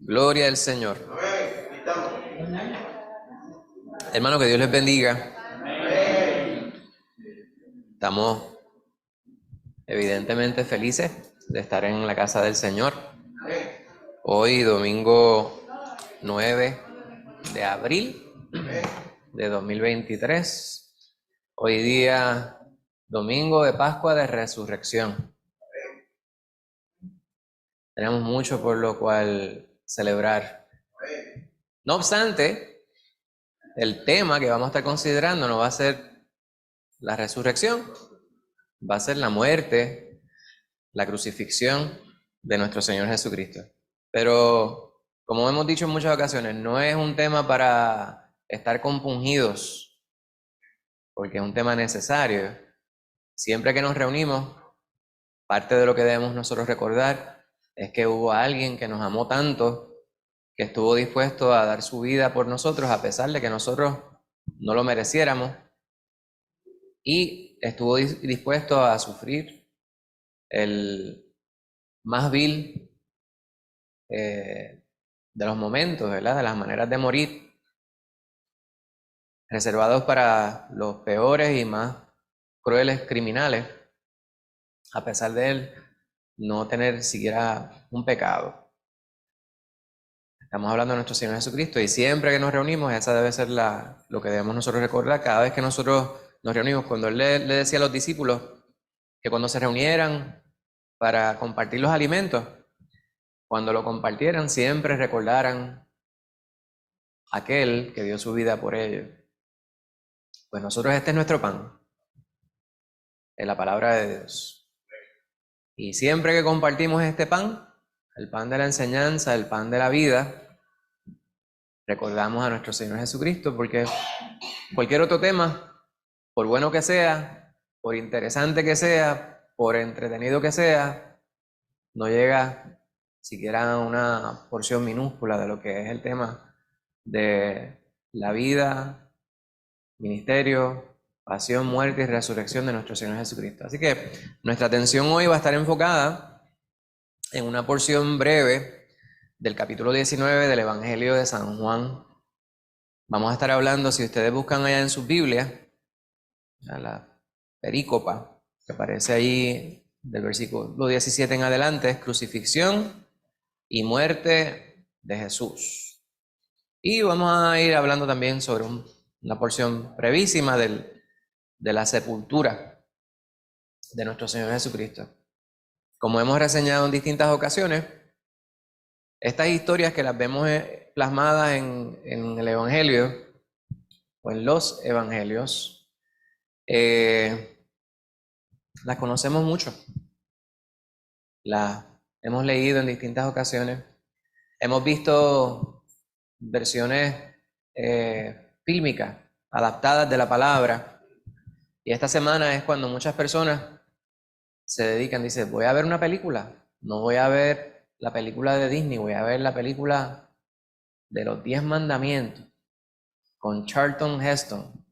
Gloria al Señor. Hermano, que Dios les bendiga. Estamos evidentemente felices de estar en la casa del Señor. Hoy, domingo 9 de abril de 2023. Hoy día, domingo de Pascua de Resurrección. Tenemos mucho por lo cual celebrar. No obstante, el tema que vamos a estar considerando no va a ser la resurrección, va a ser la muerte, la crucifixión de nuestro Señor Jesucristo. Pero, como hemos dicho en muchas ocasiones, no es un tema para estar compungidos, porque es un tema necesario. Siempre que nos reunimos, parte de lo que debemos nosotros recordar es que hubo alguien que nos amó tanto, que estuvo dispuesto a dar su vida por nosotros, a pesar de que nosotros no lo mereciéramos, y estuvo dispuesto a sufrir el más vil de los momentos, ¿verdad? De las maneras de morir, reservados para los peores y más crueles criminales, a pesar de él no tener siquiera un pecado. Estamos hablando de nuestro Señor Jesucristo y siempre que nos reunimos, esa debe ser lo que debemos nosotros recordar cada vez que nosotros nos reunimos. Cuando él le decía a los discípulos que cuando se reunieran para compartir los alimentos, cuando lo compartieran, siempre recordaran aquel que dio su vida por ellos. Pues nosotros este es nuestro pan, es la palabra de Dios. Y siempre que compartimos este pan, el pan de la enseñanza, el pan de la vida, recordamos a nuestro Señor Jesucristo, porque cualquier otro tema, por bueno que sea, por interesante que sea, por entretenido que sea, no llega siquiera a una porción minúscula de lo que es el tema de la vida, ministerio, pasión, muerte y resurrección de nuestro Señor Jesucristo. Así que nuestra atención hoy va a estar enfocada en una porción breve del capítulo 19 del Evangelio de San Juan. Vamos a estar hablando, si ustedes buscan allá en sus Biblias, a la perícopa que aparece ahí del versículo 17 en adelante, es crucifixión y muerte de Jesús. Y vamos a ir hablando también sobre una porción brevísima de la sepultura de nuestro Señor Jesucristo. Como hemos reseñado en distintas ocasiones, estas historias que las vemos plasmadas en el Evangelio o en los Evangelios, las conocemos mucho, las hemos leído en distintas ocasiones, hemos visto versiones fílmicas, adaptadas de la palabra, y esta semana es cuando muchas personas se dedican, dicen, voy a ver una película, no voy a ver la película de Disney, voy a ver la película de los 10 mandamientos con Charlton Heston.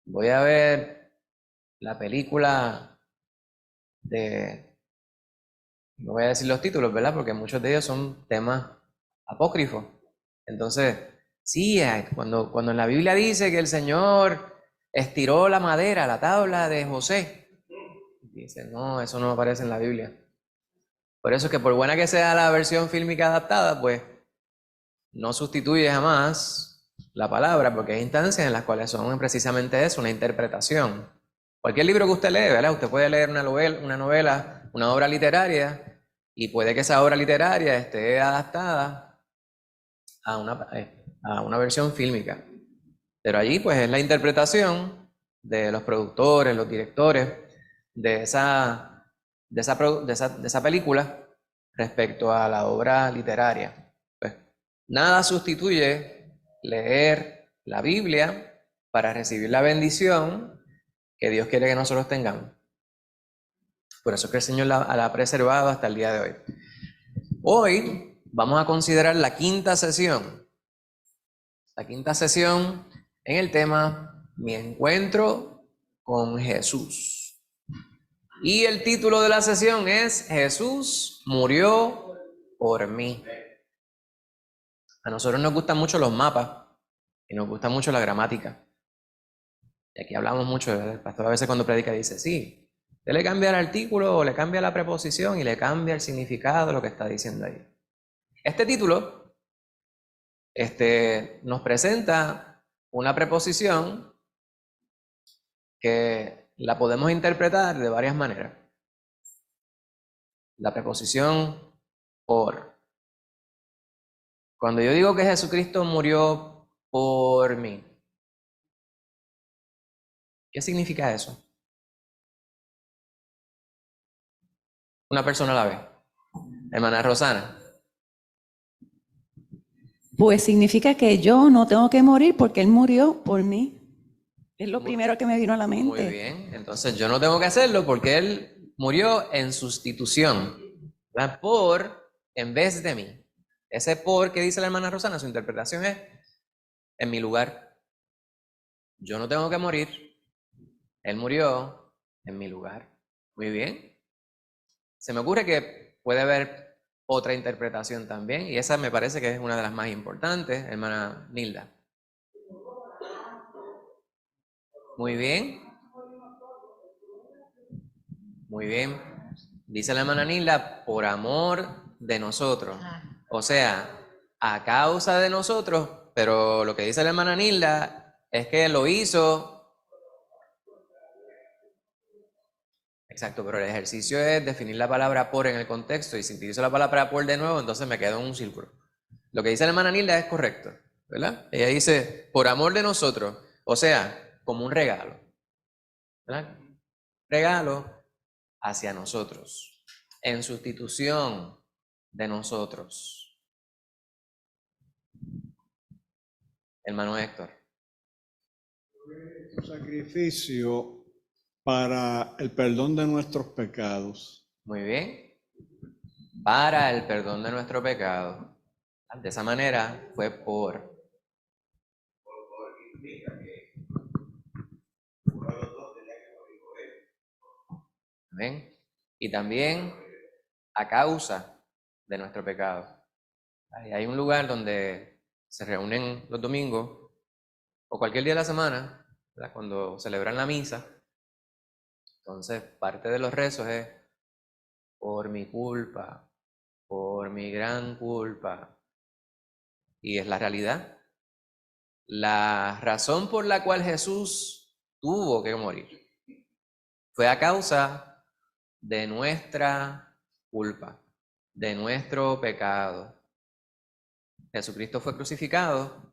Voy a ver la película de, no voy a decir los títulos, ¿verdad? Porque muchos de ellos son temas apócrifos. Entonces, sí, cuando en la Biblia dice que el Señor estiró la madera, la tabla de José, dice, no, eso no aparece en la Biblia. Por eso es que por buena que sea la versión fílmica adaptada, pues no sustituye jamás la palabra, porque hay instancias en las cuales son precisamente eso, una interpretación. Cualquier libro que usted lee, ¿verdad? Usted puede leer una novela, una obra literaria, y puede que esa obra literaria esté adaptada a una versión fílmica. Pero allí, pues, es la interpretación de los productores, los directores de esa película respecto a la obra literaria. Pues, nada sustituye leer la Biblia para recibir la bendición que Dios quiere que nosotros tengamos. Por eso es que el Señor la ha preservado hasta el día de hoy. Hoy vamos a considerar la quinta sesión en el tema Mi encuentro con Jesús. Y el título de la sesión es Jesús murió por mí. A nosotros nos gustan mucho los mapas y nos gusta mucho la gramática. Y aquí hablamos mucho, el pastor a veces cuando predica dice, sí, usted le cambia el artículo o le cambia la preposición y le cambia el significado de lo que está diciendo ahí. Este título nos presenta una preposición que la podemos interpretar de varias maneras. La preposición por. Cuando yo digo que Jesucristo murió por mí, ¿qué significa eso? Una persona a la vez. Hermana Rosana. Pues significa que yo no tengo que morir porque Él murió por mí. Es lo primero que me vino a la mente. Muy bien, entonces yo no tengo que hacerlo porque Él murió en sustitución, ¿verdad? Por, en vez de mí. Ese por que dice la hermana Rosana, su interpretación es, en mi lugar. Yo no tengo que morir, Él murió en mi lugar. Muy bien. Se me ocurre que puede haber otra interpretación también, y esa me parece que es una de las más importantes, hermana Nilda. Muy bien. Muy bien. Dice la hermana Nilda, por amor de nosotros. O sea, a causa de nosotros, pero lo que dice la hermana Nilda es que lo hizo. Exacto, pero el ejercicio es definir la palabra por en el contexto, y si utilizo la palabra por de nuevo, entonces me quedo en un círculo. Lo que dice la hermana Nilda es correcto, ¿verdad? Ella dice, por amor de nosotros, o sea, como un regalo, ¿verdad? Regalo hacia nosotros, en sustitución de nosotros. Hermano Héctor. Un sacrificio para el perdón de nuestros pecados. Muy bien. Para el perdón de nuestro pecado. De esa manera fue por. Amén. Y también a causa de nuestro pecado. Hay un lugar donde se reúnen los domingos o cualquier día de la semana, ¿verdad? Cuando celebran la misa. Entonces, parte de los rezos es por mi culpa, por mi gran culpa. Y es la realidad. La razón por la cual Jesús tuvo que morir fue a causa de nuestra culpa, de nuestro pecado. Jesucristo fue crucificado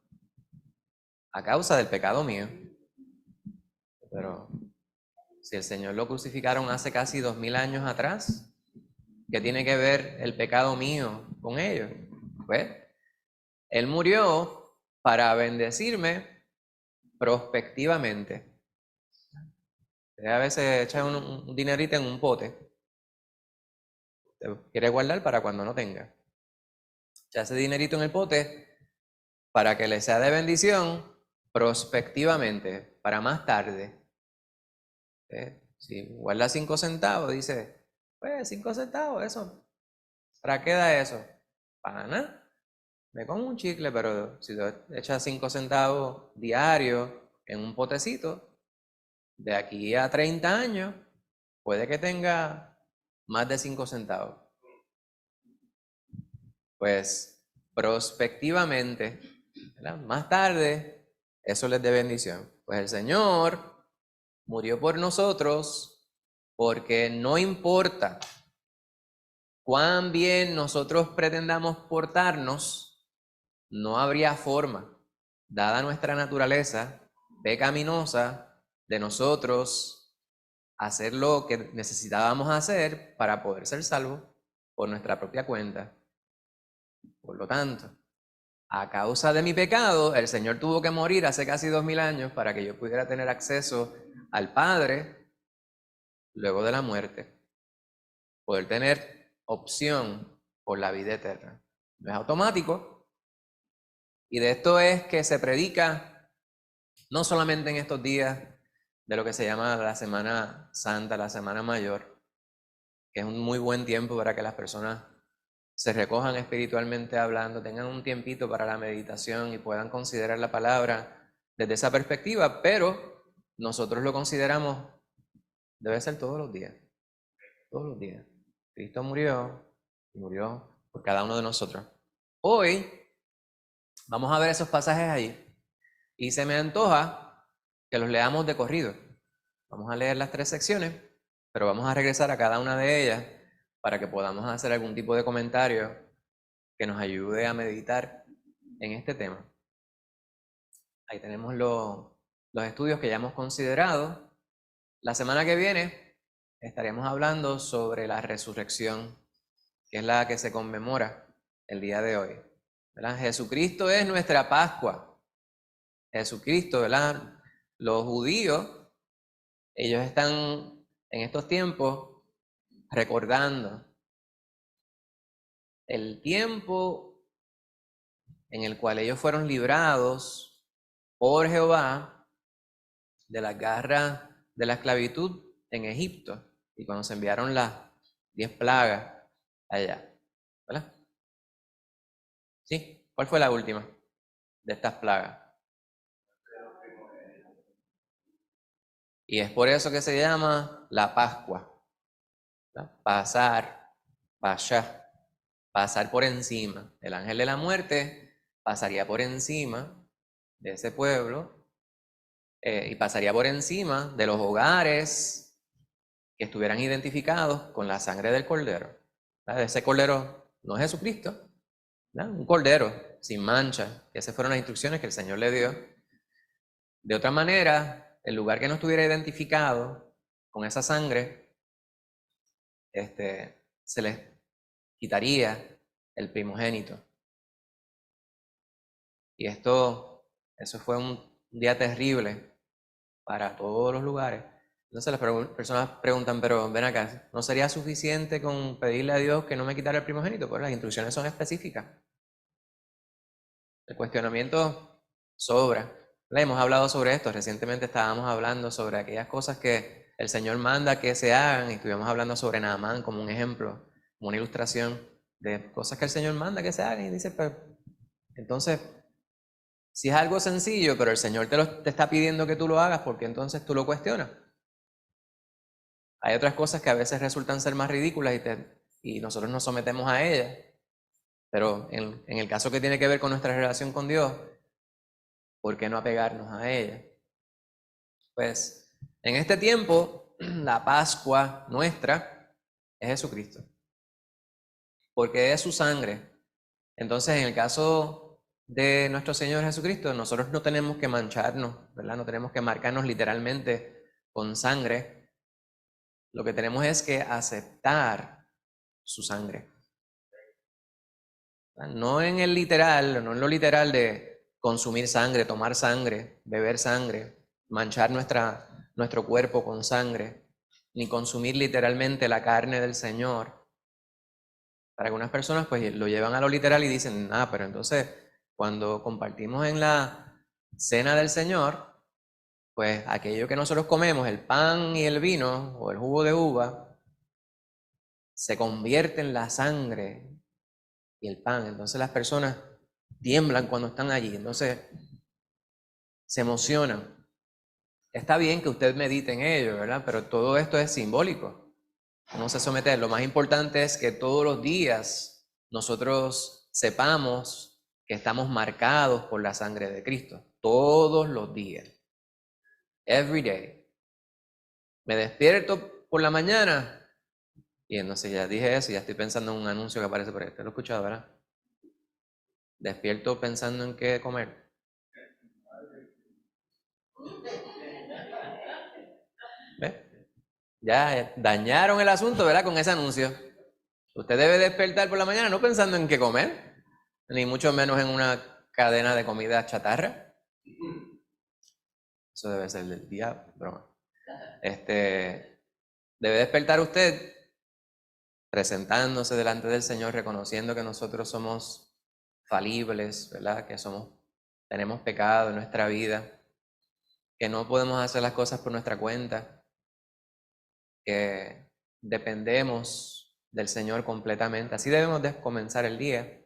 a causa del pecado mío. Pero si el Señor lo crucificaron hace casi 2000 años atrás, ¿qué tiene que ver el pecado mío con ello? Pues, Él murió para bendecirme prospectivamente. A veces echa un dinerito en un pote. Te quiere guardar para cuando no tenga. Echa ese dinerito en el pote para que le sea de bendición prospectivamente, para más tarde. Si guarda 5 centavos, dice, pues 5 centavos, eso. ¿Para qué da eso? Para nada. Me como un chicle, pero si te echas 5 centavos diarios en un potecito, de aquí a 30 años, puede que tenga más de 5 centavos. Pues prospectivamente, ¿verdad? Más tarde, eso les dé bendición. Pues el Señor murió por nosotros porque no importa cuán bien nosotros pretendamos portarnos, no habría forma, dada nuestra naturaleza pecaminosa, de nosotros hacer lo que necesitábamos hacer para poder ser salvos por nuestra propia cuenta. Por lo tanto, a causa de mi pecado, el Señor tuvo que morir hace casi 2000 años para que yo pudiera tener acceso al Padre luego de la muerte. Poder tener opción por la vida eterna. No es automático. Y de esto es que se predica no solamente en estos días de lo que se llama la Semana Santa, la Semana Mayor, que es un muy buen tiempo para que las personas se recojan espiritualmente hablando, tengan un tiempito para la meditación y puedan considerar la palabra desde esa perspectiva, pero nosotros lo consideramos, debe ser todos los días, todos los días. Cristo murió y murió por cada uno de nosotros. Hoy vamos a ver esos pasajes ahí y se me antoja que los leamos de corrido. Vamos a leer las 3 secciones, pero vamos a regresar a cada una de ellas para que podamos hacer algún tipo de comentario que nos ayude a meditar en este tema. Ahí tenemos los estudios que ya hemos considerado. La semana que viene estaremos hablando sobre la resurrección, que es la que se conmemora el día de hoy, ¿verdad? Jesucristo es nuestra Pascua. Jesucristo, ¿verdad? Los judíos, ellos están en estos tiempos recordando el tiempo en el cual ellos fueron librados por Jehová de las garras de la esclavitud en Egipto y cuando se enviaron las 10 plagas allá, ¿verdad? ¿Sí? ¿Cuál fue la última de estas plagas? Y es por eso que se llama la Pascua, ¿verdad? Pasar por encima. El ángel de la muerte pasaría por encima de ese pueblo y pasaría por encima de los hogares que estuvieran identificados con la sangre del cordero. ¿Verdad? Ese cordero no es Jesucristo, ¿verdad? Un cordero sin mancha. Esas fueron las instrucciones que el Señor le dio. De otra manera, el lugar que no estuviera identificado con esa sangre, se les quitaría el primogénito. Y eso fue un día terrible para todos los lugares. Entonces las personas preguntan, pero ven acá, ¿no sería suficiente con pedirle a Dios que no me quitara el primogénito? Pues las instrucciones son específicas. El cuestionamiento sobra. Hemos hablado sobre esto, recientemente estábamos hablando sobre aquellas cosas que el Señor manda que se hagan y estuvimos hablando sobre Naamán como un ejemplo, como una ilustración de cosas que el Señor manda que se hagan y dice, pero entonces, si es algo sencillo, pero el Señor te está pidiendo que tú lo hagas, ¿por qué entonces tú lo cuestionas? Hay otras cosas que a veces resultan ser más ridículas y nosotros nos sometemos a ellas, pero en el caso que tiene que ver con nuestra relación con Dios, ¿por qué no apegarnos a ella? Pues en este tiempo, la Pascua nuestra es Jesucristo, porque es su sangre. Entonces, en el caso de nuestro Señor Jesucristo, nosotros no tenemos que mancharnos, ¿verdad? No tenemos que marcarnos literalmente con sangre. Lo que tenemos es que aceptar su sangre. No en el literal, no en lo literal de consumir sangre, tomar sangre, beber sangre, manchar nuestro cuerpo con sangre, ni consumir literalmente la carne del Señor. Para algunas personas pues lo llevan a lo literal y dicen, pero entonces cuando compartimos en la cena del Señor, pues aquello que nosotros comemos, el pan y el vino o el jugo de uva, se convierte en la sangre y el pan. Entonces las personas tiemblan cuando están allí, entonces se emocionan. Está bien que usted medite en ello, ¿verdad? Pero todo esto es simbólico. No se somete. Lo más importante es que todos los días nosotros sepamos que estamos marcados por la sangre de Cristo. Todos los días. Every day. Me despierto por la mañana y entonces ya dije eso, ya estoy pensando en un anuncio que aparece por ahí. ¿Usted lo ha escuchado, verdad? Despierto pensando en qué comer. ¿Ves? Ya dañaron el asunto, ¿verdad? Con ese anuncio. Usted debe despertar por la mañana no pensando en qué comer, ni mucho menos en una cadena de comida chatarra. Eso debe ser del diablo, broma. Debe despertar usted presentándose delante del Señor, reconociendo que nosotros somos falibles, ¿verdad? Que tenemos pecado en nuestra vida, que no podemos hacer las cosas por nuestra cuenta, que dependemos del Señor completamente. Así debemos de comenzar el día.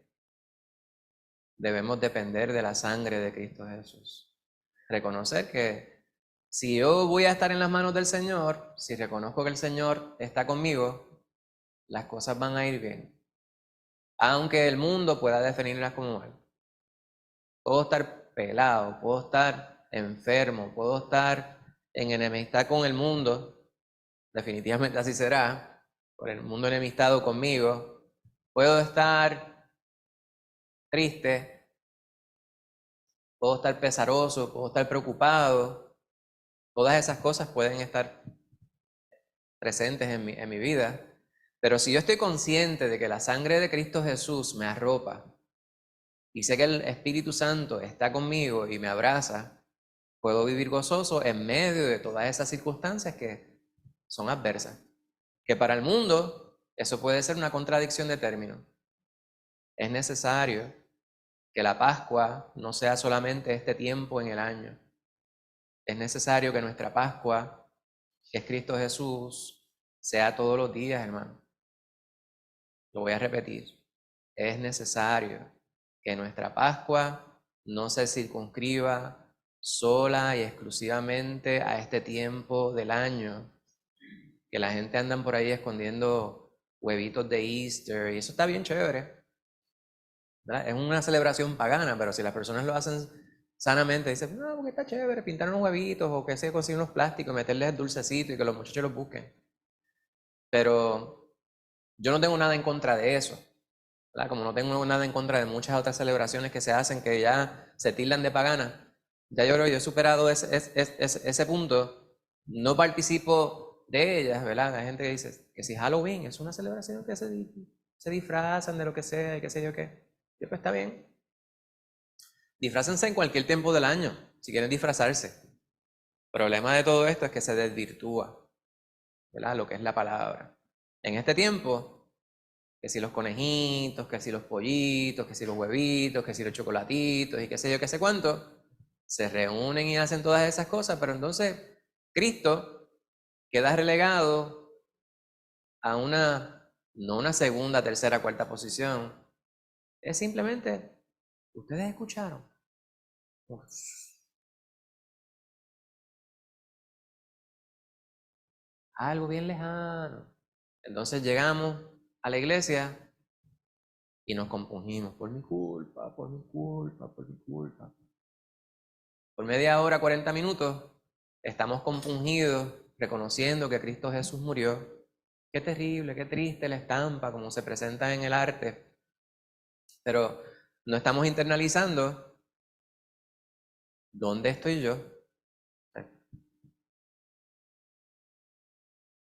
Debemos depender de la sangre de Cristo Jesús. Reconocer que si yo voy a estar en las manos del Señor, si reconozco que el Señor está conmigo, las cosas van a ir bien. Aunque el mundo pueda definirlas como mal. Puedo estar pelado, puedo estar enfermo, puedo estar en enemistad con el mundo. Definitivamente así será. Por el mundo enemistado conmigo. Puedo estar triste, puedo estar pesaroso, puedo estar preocupado. Todas esas cosas pueden estar presentes en mi vida. Pero si yo estoy consciente de que la sangre de Cristo Jesús me arropa y sé que el Espíritu Santo está conmigo y me abraza, puedo vivir gozoso en medio de todas esas circunstancias que son adversas. Que para el mundo eso puede ser una contradicción de términos. Es necesario que la Pascua no sea solamente este tiempo en el año. Es necesario que nuestra Pascua, que es Cristo Jesús, sea todos los días, hermano. Lo voy a repetir. Es necesario que nuestra Pascua no se circunscriba sola y exclusivamente a este tiempo del año. Que la gente anda por ahí escondiendo huevitos de Easter y eso está bien chévere, ¿verdad? Es una celebración pagana, pero si las personas lo hacen sanamente, dicen, no, porque está chévere, pintar unos huevitos o que se consiguen unos plásticos, meterles el dulcecito y que los muchachos los busquen. Pero yo no tengo nada en contra de eso, ¿verdad? Como no tengo nada en contra de muchas otras celebraciones que se hacen que ya se tildan de pagana. Ya yo creo que yo he superado ese punto. No participo de ellas, ¿verdad? Hay gente que dice que si Halloween es una celebración que se disfrazan de lo que sea y qué sé yo qué. Y pues está bien. Disfrácense en cualquier tiempo del año, si quieren disfrazarse. El problema de todo esto es que se desvirtúa, ¿verdad? Lo que es la palabra. En este tiempo, que si los conejitos, que si los pollitos, que si los huevitos, que si los chocolatitos y qué sé yo, qué sé cuánto, se reúnen y hacen todas esas cosas, pero entonces Cristo queda relegado a no una segunda, tercera, cuarta posición. Es simplemente, ustedes escucharon. Uf. Algo bien lejano. Entonces llegamos a la iglesia y nos compungimos por mi culpa, por mi culpa, por mi culpa. Por media hora, 40 minutos, estamos compungidos, reconociendo que Cristo Jesús murió. Qué terrible, qué triste la estampa, como se presenta en el arte. Pero no estamos internalizando dónde estoy yo.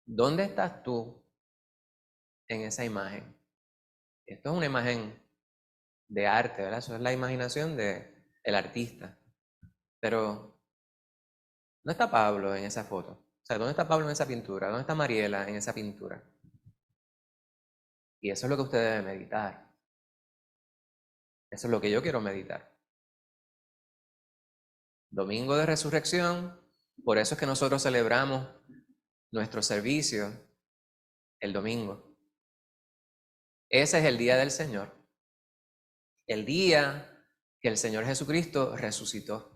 ¿Dónde estás tú en esa imagen? Esto es una imagen de arte, ¿verdad? Eso es la imaginación del artista. Pero ¿dónde está Pablo en esa foto? O sea, ¿dónde está Pablo en esa pintura? ¿Dónde está Mariela en esa pintura? Y eso es lo que usted debe meditar. Eso es lo que yo quiero meditar. Domingo de Resurrección, por eso es que nosotros celebramos nuestro servicio el domingo. Ese es el día del Señor. El día que el Señor Jesucristo resucitó.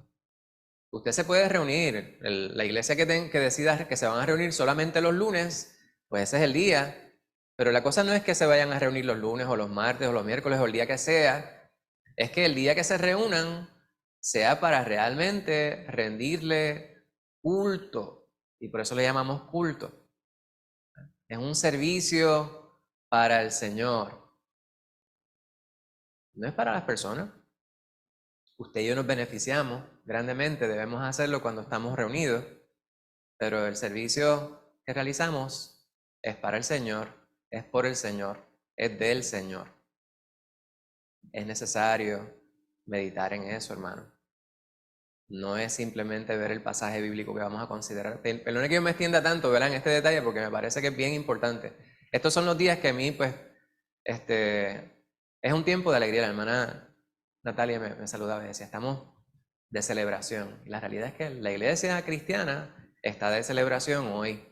Usted se puede reunir, la iglesia que decida que se van a reunir solamente los lunes, pues ese es el día. Pero la cosa no es que se vayan a reunir los lunes o los martes o los miércoles o el día que sea. Es que el día que se reúnan sea para realmente rendirle culto. Y por eso le llamamos culto. Es un servicio para el Señor. No es para las personas. Usted y yo nos beneficiamos grandemente, debemos hacerlo cuando estamos reunidos, pero el servicio que realizamos es para el Señor, es por el Señor, es del Señor. Es necesario meditar en eso, hermano. No es simplemente ver el pasaje bíblico que vamos a considerar. Perdone que yo me extienda tanto, ¿verdad? En este detalle, porque me parece que es bien importante. Estos son los días que a mí, pues, es un tiempo de alegría. La hermana Natalia me saludaba y decía, estamos de celebración. Y la realidad es que la iglesia cristiana está de celebración hoy.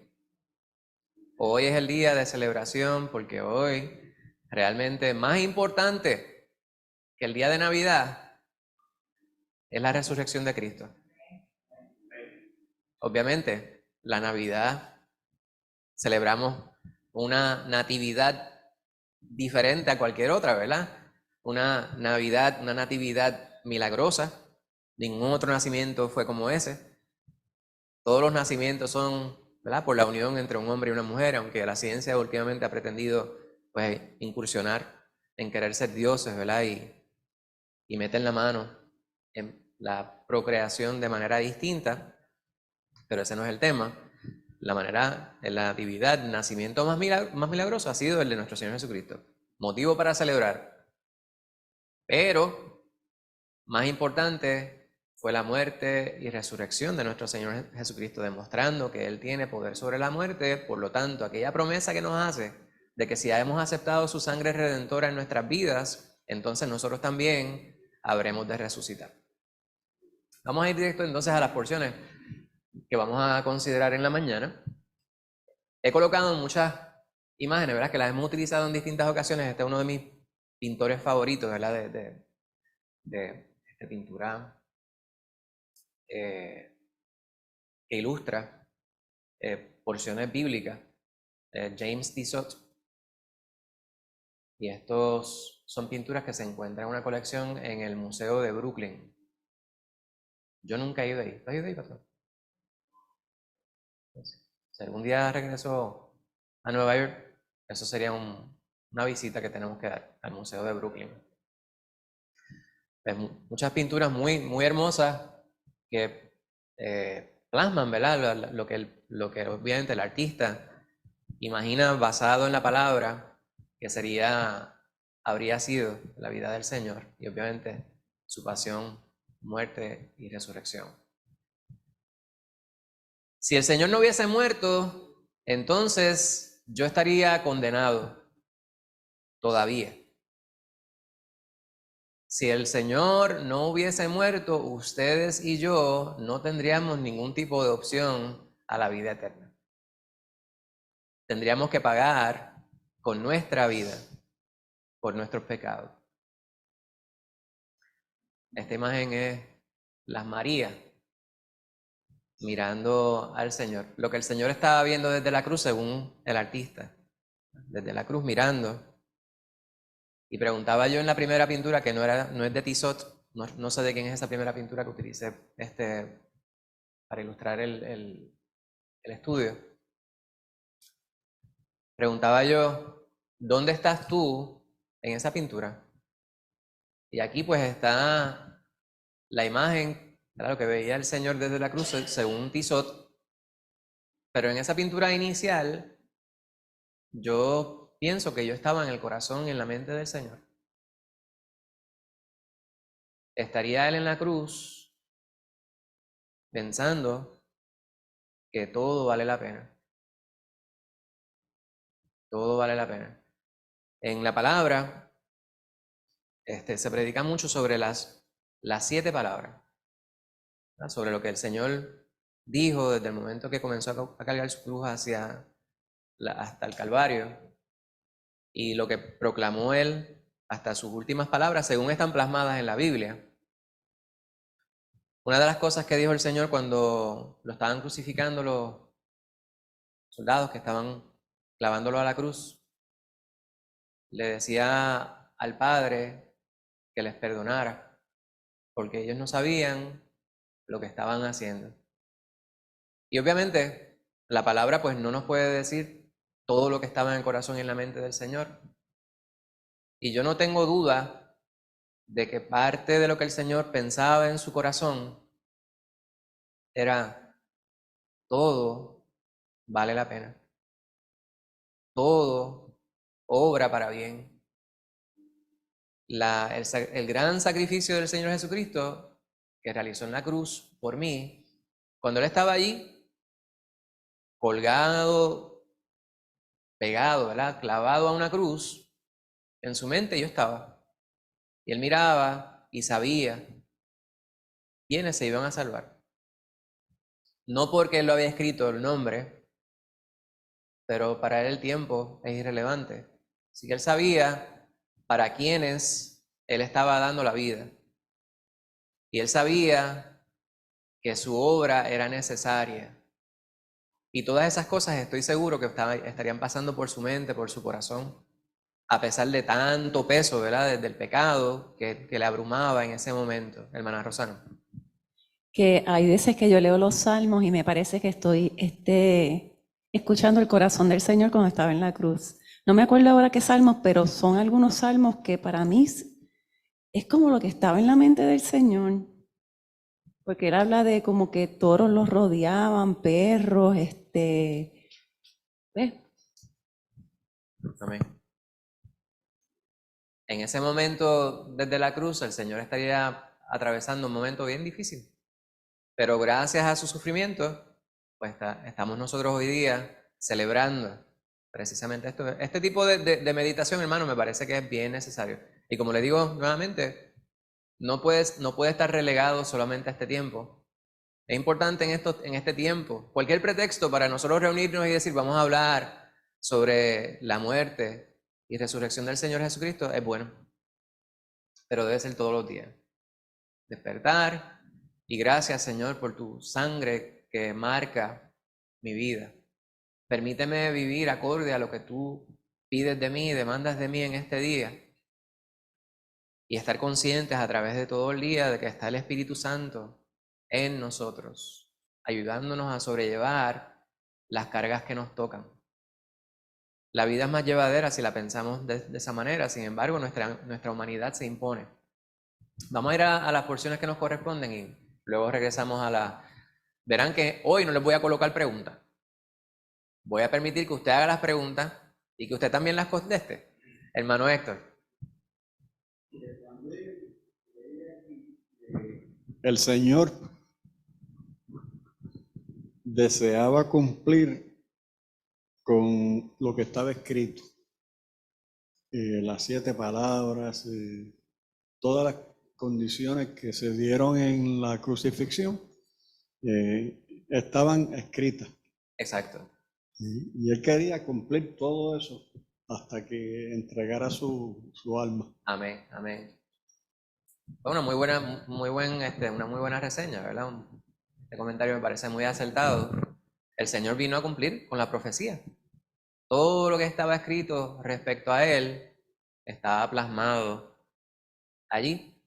Hoy es el día de celebración porque hoy realmente más importante que el día de Navidad es la resurrección de Cristo. Obviamente, la Navidad celebramos una natividad diferente a cualquier otra, ¿verdad? Una Navidad, una natividad milagrosa. Ningún otro nacimiento fue como ese. Todos los nacimientos son, ¿verdad?, por la unión entre un hombre y una mujer, aunque la ciencia últimamente ha pretendido, pues, incursionar en querer ser dioses, ¿verdad? Y meter la mano en la procreación de manera distinta, pero ese no es el tema. La natividad, el nacimiento más milagroso ha sido el de nuestro Señor Jesucristo. Motivo para celebrar. Pero, más importante, fue la muerte y resurrección de nuestro Señor Jesucristo, demostrando que Él tiene poder sobre la muerte. Por lo tanto, aquella promesa que nos hace de que si hemos aceptado su sangre redentora en nuestras vidas, entonces nosotros también habremos de resucitar. Vamos a ir directo entonces a las porciones que vamos a considerar en la mañana. He colocado muchas imágenes, ¿verdad?, que las hemos utilizado en distintas ocasiones. Este es uno de mis pintores favoritos, ¿verdad?, de pintura que ilustra porciones bíblicas, James Tissot. Y estos son pinturas que se encuentran en una colección en el Museo de Brooklyn. Yo nunca he ido ahí. ¿Tú has ido ahí, pastor? Si algún día regreso a Nueva York, eso sería una visita que tenemos que dar al Museo de Brooklyn. Pues muchas pinturas muy, muy hermosas que plasman, ¿verdad?, lo que obviamente el artista imagina basado en la palabra que habría sido la vida del Señor y obviamente su pasión, muerte y resurrección. Si el Señor no hubiese muerto, entonces yo estaría condenado todavía. Si el Señor no hubiese muerto, ustedes y yo no tendríamos ningún tipo de opción a la vida eterna. Tendríamos que pagar con nuestra vida por nuestros pecados. Esta imagen es las Marías mirando al Señor. Lo que el Señor estaba viendo desde la cruz, según el artista, desde la cruz mirando. Y preguntaba yo en la primera pintura, que no es de Tissot, no sé de quién es esa primera pintura que utilicé para ilustrar el estudio. Preguntaba yo, ¿dónde estás tú en esa pintura? Y aquí pues está la imagen, ¿verdad?, lo que veía el Señor desde la cruz, según Tissot. Pero en esa pintura inicial, yo pienso que yo estaba en el corazón y en la mente del Señor. Estaría Él en la cruz pensando que todo vale la pena. Todo vale la pena. En la palabra se predica mucho sobre las 7 palabras, ¿verdad?, sobre lo que el Señor dijo desde el momento que comenzó a cargar su cruz hasta el Calvario, y lo que proclamó Él hasta sus últimas palabras, según están plasmadas en la Biblia. Una de las cosas que dijo el Señor cuando lo estaban crucificando los soldados que estaban clavándolo a la cruz, le decía al Padre que les perdonara, porque ellos no sabían lo que estaban haciendo. Y obviamente la palabra pues no nos puede decir todo lo que estaba en el corazón y en la mente del Señor. Y yo no tengo duda de que parte de lo que el Señor pensaba en su corazón era: todo vale la pena. Todo obra para bien. El gran sacrificio del Señor Jesucristo que realizó en la cruz por mí, cuando Él estaba allí, colgado, pegado, ¿verdad?, clavado a una cruz, en su mente yo estaba. Y Él miraba y sabía quiénes se iban a salvar. No porque Él lo había escrito el nombre, pero para él el tiempo es irrelevante. Así que él sabía para quiénes él estaba dando la vida. Y él sabía que su obra era necesaria. Y todas esas cosas estoy seguro que estarían pasando por su mente, por su corazón, a pesar de tanto peso, ¿verdad? Desde el pecado que le abrumaba en ese momento, hermana Rosana. Que hay veces que yo leo los salmos y me parece que estoy escuchando el corazón del Señor cuando estaba en la cruz. No me acuerdo ahora qué salmos, pero son algunos salmos que para mí es como lo que estaba en la mente del Señor. Porque él habla de como que toros los rodeaban, perros, ¿ves? Amén. En ese momento, desde la cruz, el Señor estaría atravesando un momento bien difícil. Pero gracias a su sufrimiento, pues estamos nosotros hoy día celebrando precisamente esto. Este tipo de meditación, hermano, me parece que es bien necesario. Y como le digo nuevamente, no puede estar relegado solamente a este tiempo. Es importante en este tiempo, cualquier pretexto para nosotros reunirnos y decir, vamos a hablar sobre la muerte y resurrección del Señor Jesucristo, es bueno. Pero debe ser todos los días. Despertar y gracias, Señor, por tu sangre que marca mi vida. Permíteme vivir acorde a lo que tú pides de mí, demandas de mí en este día. Y estar conscientes a través de todo el día de que está el Espíritu Santo en nosotros, ayudándonos a sobrellevar las cargas que nos tocan. La vida es más llevadera si la pensamos de esa manera, sin embargo, nuestra humanidad se impone. Vamos a ir a las porciones que nos corresponden y luego regresamos a la... Verán que hoy no les voy a colocar preguntas. Voy a permitir que usted haga las preguntas y que usted también las conteste. Hermano Héctor. El Señor deseaba cumplir con lo que estaba escrito. Las 7 palabras, todas las condiciones que se dieron en la crucifixión estaban escritas. Exacto. Y él quería cumplir todo eso hasta que entregara su alma. Amén, amén. Fue una muy buena reseña, ¿verdad? Este comentario me parece muy acertado. El Señor vino a cumplir con la profecía. Todo lo que estaba escrito respecto a Él estaba plasmado allí.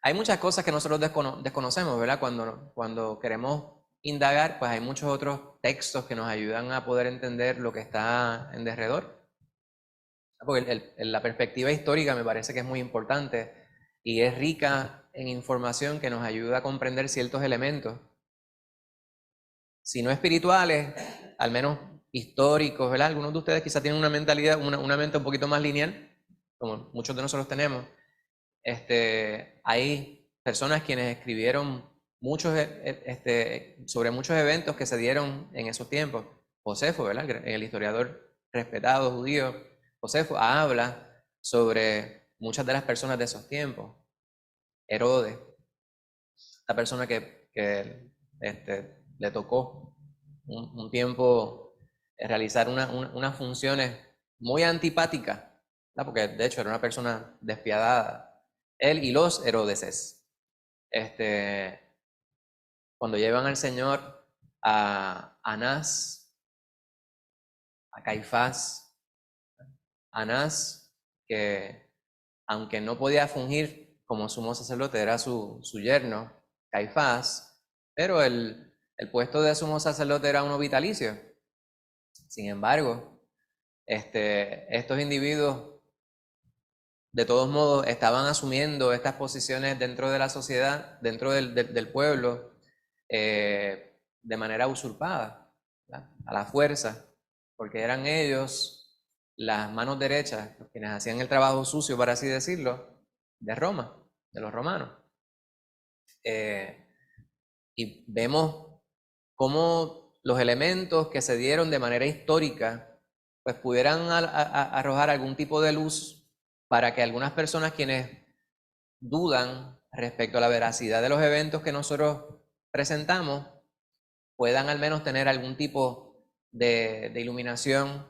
Hay muchas cosas que nosotros desconocemos, ¿verdad? Cuando queremos indagar, pues hay muchos otros textos que nos ayudan a poder entender lo que está en derredor. Porque la perspectiva histórica me parece que es muy importante y es rica en información que nos ayuda a comprender ciertos elementos, si no espirituales, al menos históricos, ¿verdad? Algunos de ustedes quizás tienen una mentalidad, una mente un poquito más lineal, como muchos de nosotros tenemos. Hay personas quienes escribieron sobre muchos eventos que se dieron en esos tiempos. Josefo, ¿verdad? El historiador respetado judío, Josefo habla sobre muchas de las personas de esos tiempos. Herodes, la persona que le tocó un tiempo realizar unas funciones muy antipáticas, ¿verdad? Porque de hecho era una persona despiadada. Él y los Herodeses. Cuando llevan al Señor a Anás, a Caifás, Anás, que aunque no podía fungir como sumo sacerdote, era su yerno, Caifás, pero el puesto de sumo sacerdote era uno vitalicio. Sin embargo, estos individuos de todos modos estaban asumiendo estas posiciones dentro de la sociedad, dentro del pueblo, de manera usurpada, ¿verdad? A la fuerza, porque eran ellos las manos derechas, quienes hacían el trabajo sucio, por así decirlo, de Roma, de los romanos. Y vemos cómo los elementos que se dieron de manera histórica, pues pudieran arrojar algún tipo de luz para que algunas personas quienes dudan respecto a la veracidad de los eventos que nosotros presentamos, puedan al menos tener algún tipo de iluminación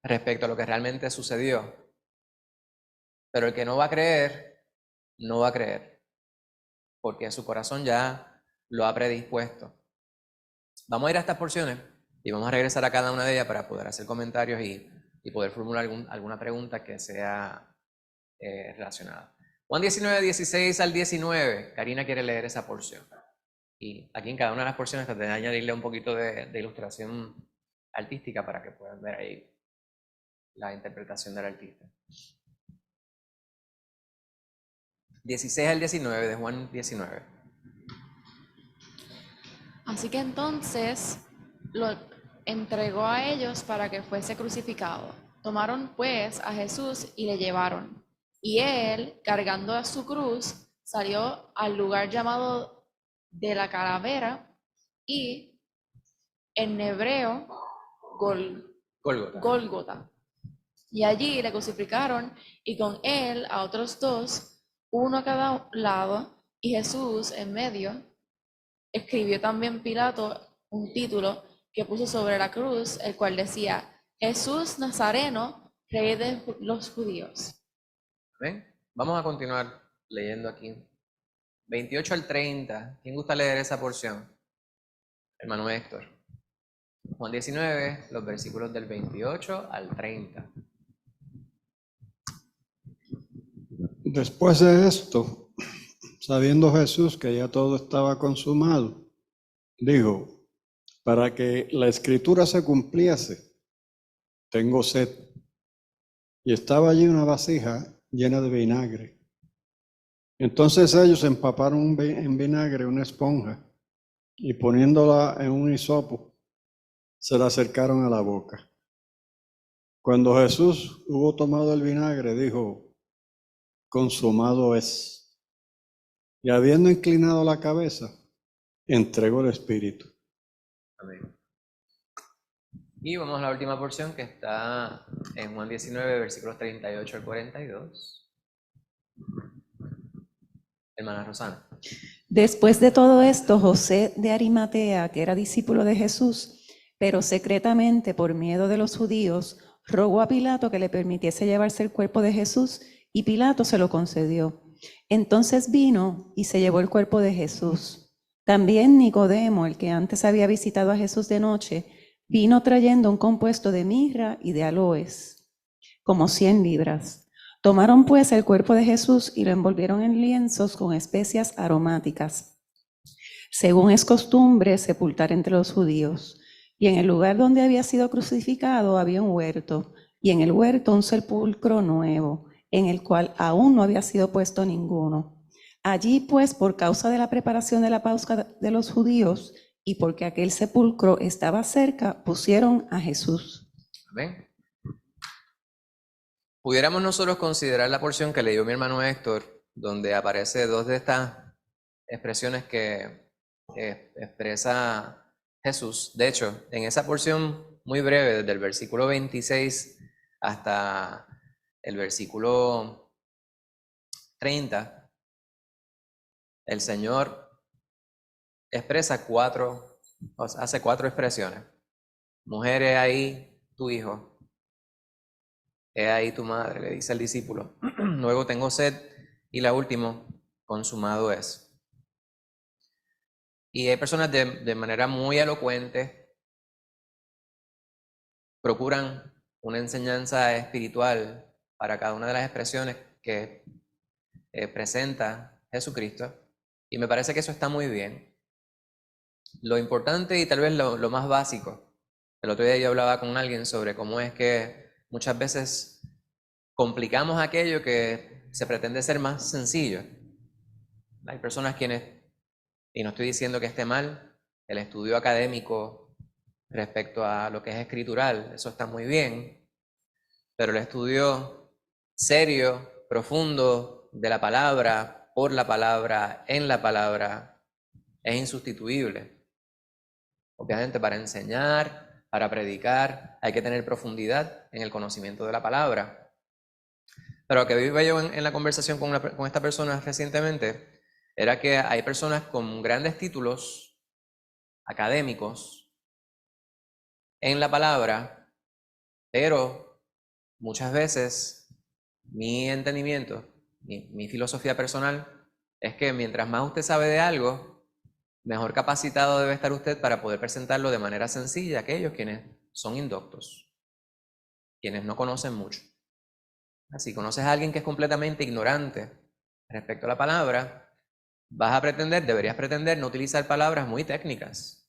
respecto a lo que realmente sucedió. Pero el que no va a creer, no va a creer, porque su corazón ya lo ha predispuesto. Vamos a ir a estas porciones y vamos a regresar a cada una de ellas para poder hacer comentarios y poder formular alguna pregunta que sea relacionada. Juan 19, 16 al 19. Karina quiere leer esa porción. Y aquí en cada una de las porciones traté de añadirle un poquito de ilustración artística para que puedan ver ahí la interpretación del artista. 16 al 19 de Juan 19. Así que entonces lo entregó a ellos para que fuese crucificado. Tomaron pues a Jesús y le llevaron. Y él, cargando a su cruz, salió al lugar llamado de la Calavera y en hebreo Gólgota. Y allí le crucificaron y con él a otros dos, uno a cada lado, y Jesús en medio. Escribió también Pilato un título que puso sobre la cruz, el cual decía: Jesús Nazareno, Rey de los Judíos. ¿Ven? Vamos a continuar leyendo aquí. 28 al 30. ¿Quién gusta leer esa porción? Hermano Héctor. Juan 19, los versículos del 28 al 30. Después de esto, sabiendo Jesús que ya todo estaba consumado, dijo: para que la escritura se cumpliese, tengo sed. Y estaba allí una vasija llena de vinagre. Entonces ellos empaparon en vinagre una esponja y poniéndola en un hisopo, se la acercaron a la boca. Cuando Jesús hubo tomado el vinagre, dijo: consumado es. Y habiendo inclinado la cabeza, entregó el espíritu. Amén. Y vamos a la última porción que está en Juan 19, versículos 38 al 42. Hermana Rosana. Después de todo esto, José de Arimatea, que era discípulo de Jesús, pero secretamente por miedo de los judíos, rogó a Pilato que le permitiese llevarse el cuerpo de Jesús, y Pilato se lo concedió. Entonces vino y se llevó el cuerpo de Jesús. También Nicodemo, el que antes había visitado a Jesús de noche, vino trayendo un compuesto de mirra y de aloes, como 100 libras. Tomaron pues el cuerpo de Jesús y lo envolvieron en lienzos con especias aromáticas, según es costumbre sepultar entre los judíos. Y en el lugar donde había sido crucificado había un huerto, y en el huerto un sepulcro nuevo, en el cual aún no había sido puesto ninguno. Allí pues, por causa de la preparación de la Pascua de los judíos, y porque aquel sepulcro estaba cerca, pusieron a Jesús. Amén. Pudiéramos nosotros considerar la porción que leyó mi hermano Héctor, donde aparece dos de estas expresiones que expresa Jesús. De hecho, en esa porción muy breve, desde el versículo 26 hasta el versículo 30, el Señor hace cuatro expresiones. Mujer, he ahí tu hijo. He ahí tu madre, le dice el discípulo. Luego tengo sed. Y la última, consumado es. Y hay personas de manera muy elocuente procuran una enseñanza espiritual para cada una de las expresiones que presenta Jesucristo. Y me parece que eso está muy bien. Lo importante y tal vez lo más básico. El otro día yo hablaba con alguien sobre cómo es que muchas veces complicamos aquello que se pretende ser más sencillo. Hay personas quienes, y no estoy diciendo que esté mal, el estudio académico respecto a lo que es escritural, eso está muy bien, pero el estudio serio, profundo de la palabra, por la palabra, en la palabra, es insustituible. Obviamente para enseñar, para predicar, hay que tener profundidad en el conocimiento de la palabra. Pero lo que vi yo en la conversación con esta persona recientemente era que hay personas con grandes títulos académicos en la palabra, pero muchas veces mi entendimiento, mi filosofía personal es que mientras más usted sabe de algo, mejor capacitado debe estar usted para poder presentarlo de manera sencilla a aquellos quienes son indoctos, quienes no conocen mucho. Si conoces a alguien que es completamente ignorante respecto a la palabra, deberías pretender no utilizar palabras muy técnicas.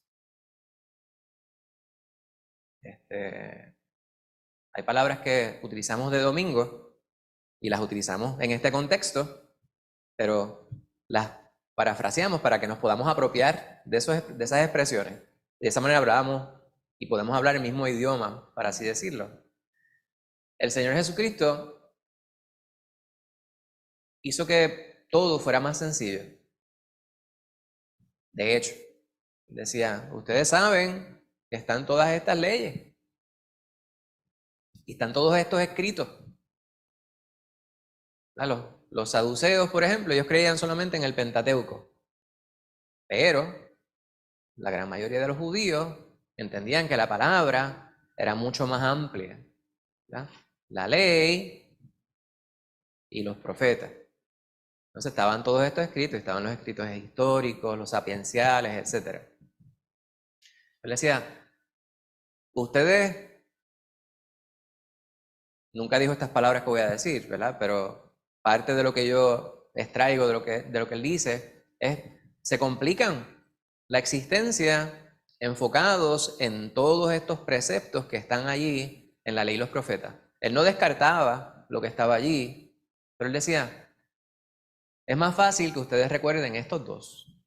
Hay palabras que utilizamos de domingo y las utilizamos en este contexto, pero las parafraseamos para que nos podamos apropiar de esas expresiones. De esa manera hablamos y podemos hablar el mismo idioma, para así decirlo. El Señor Jesucristo hizo que todo fuera más sencillo. De hecho, decía, ustedes saben que están todas estas leyes y están todos estos escritos. Los saduceos, por ejemplo, ellos creían solamente en el Pentateuco, pero la gran mayoría de los judíos entendían que la palabra era mucho más amplia, ¿verdad? La ley y los profetas. Entonces estaban todos estos escritos, estaban los escritos históricos, los sapienciales, etc. Él decía, ustedes, nunca dijo estas palabras que voy a decir, ¿verdad? Pero parte de lo que yo extraigo de lo que él dice es, se complican la existencia enfocados en todos estos preceptos que están allí en la ley y los profetas. Él no descartaba lo que estaba allí, pero él decía, es más fácil que ustedes recuerden estos dos.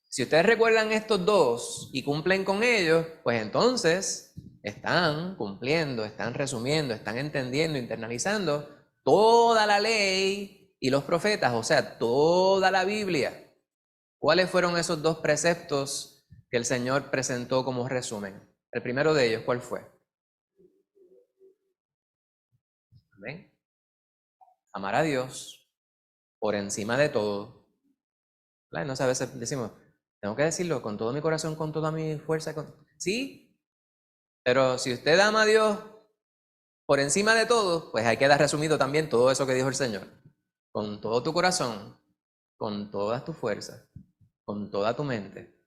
Si ustedes recuerdan estos dos y cumplen con ellos, pues entonces están cumpliendo, están resumiendo, están entendiendo, internalizando toda la ley y los profetas, o sea, toda la Biblia. ¿Cuáles fueron esos dos preceptos que el Señor presentó como resumen? El primero de ellos, ¿cuál fue? Amén. Amar a Dios por encima de todo. No sé, a veces decimos, tengo que decirlo con todo mi corazón, con toda mi fuerza. Sí, pero si usted ama a Dios por encima de todo, pues ahí queda resumido también todo eso que dijo el Señor. Con todo tu corazón, con todas tus fuerzas, con toda tu mente.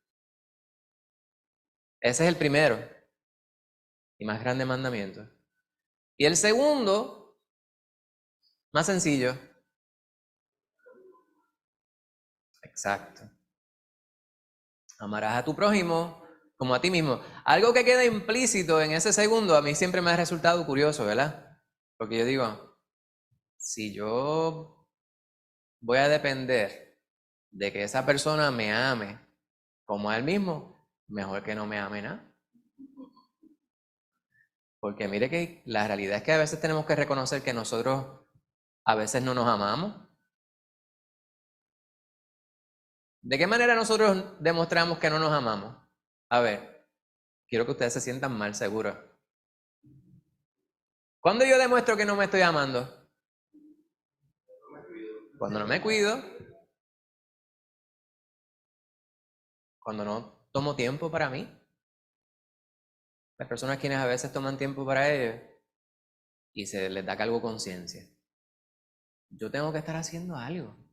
Ese es el primero y más grande mandamiento. Y el segundo, más sencillo. Exacto. Amarás a tu prójimo como a ti mismo. Algo que queda implícito en ese segundo a mí siempre me ha resultado curioso, ¿verdad? Porque yo digo, si yo voy a depender de que esa persona me ame como a él mismo, mejor que no me ame nada. Porque mire que la realidad es que a veces tenemos que reconocer que nosotros a veces no nos amamos. ¿De qué manera nosotros demostramos que no nos amamos? A ver, quiero que ustedes se sientan mal, seguro. ¿Cuándo yo demuestro que no me estoy amando? Cuando no me cuido. Cuando no tomo tiempo para mí. Las personas quienes a veces toman tiempo para ellos y se les da cargo conciencia. Yo tengo que estar haciendo algo.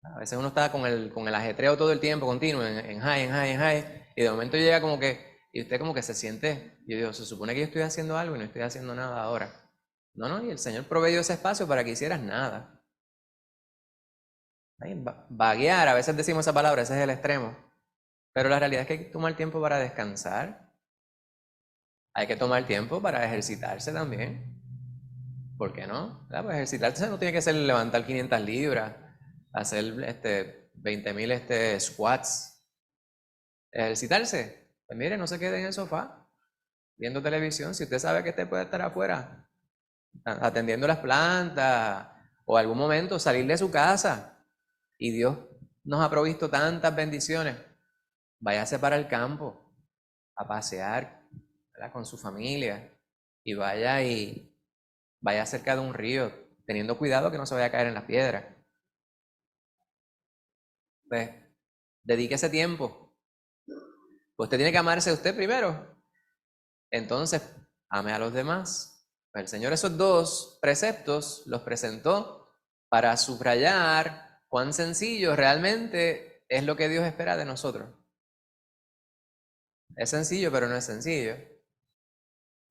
A veces uno está con el ajetreo todo el tiempo, continuo, en high, y de momento llega como que, y usted como que se siente, yo digo, se supone que yo estoy haciendo algo y no estoy haciendo nada ahora. No, y el Señor proveyó ese espacio para que hicieras nada. Vaguear, a veces decimos esa palabra, ese es el extremo. Pero la realidad es que hay que tomar tiempo para descansar. Hay que tomar tiempo para ejercitarse también. ¿Por qué no? Pues ejercitarse no tiene que ser levantar 500 libras, hacer 20.000 squats. Ejercitarse. Pues mire, no se quede en el sofá viendo televisión. Si usted sabe que usted puede estar afuera atendiendo las plantas o algún momento salir de su casa y Dios nos ha provisto tantas bendiciones. Váyase para el campo a pasear, ¿verdad?, con su familia y vaya cerca de un río, teniendo cuidado que no se vaya a caer en las piedras. Pues, dedique ese tiempo. Usted tiene que amarse a usted primero. Entonces, ame a los demás. Pues el Señor esos dos preceptos los presentó para subrayar cuán sencillo realmente es lo que Dios espera de nosotros. Es sencillo, pero no es sencillo.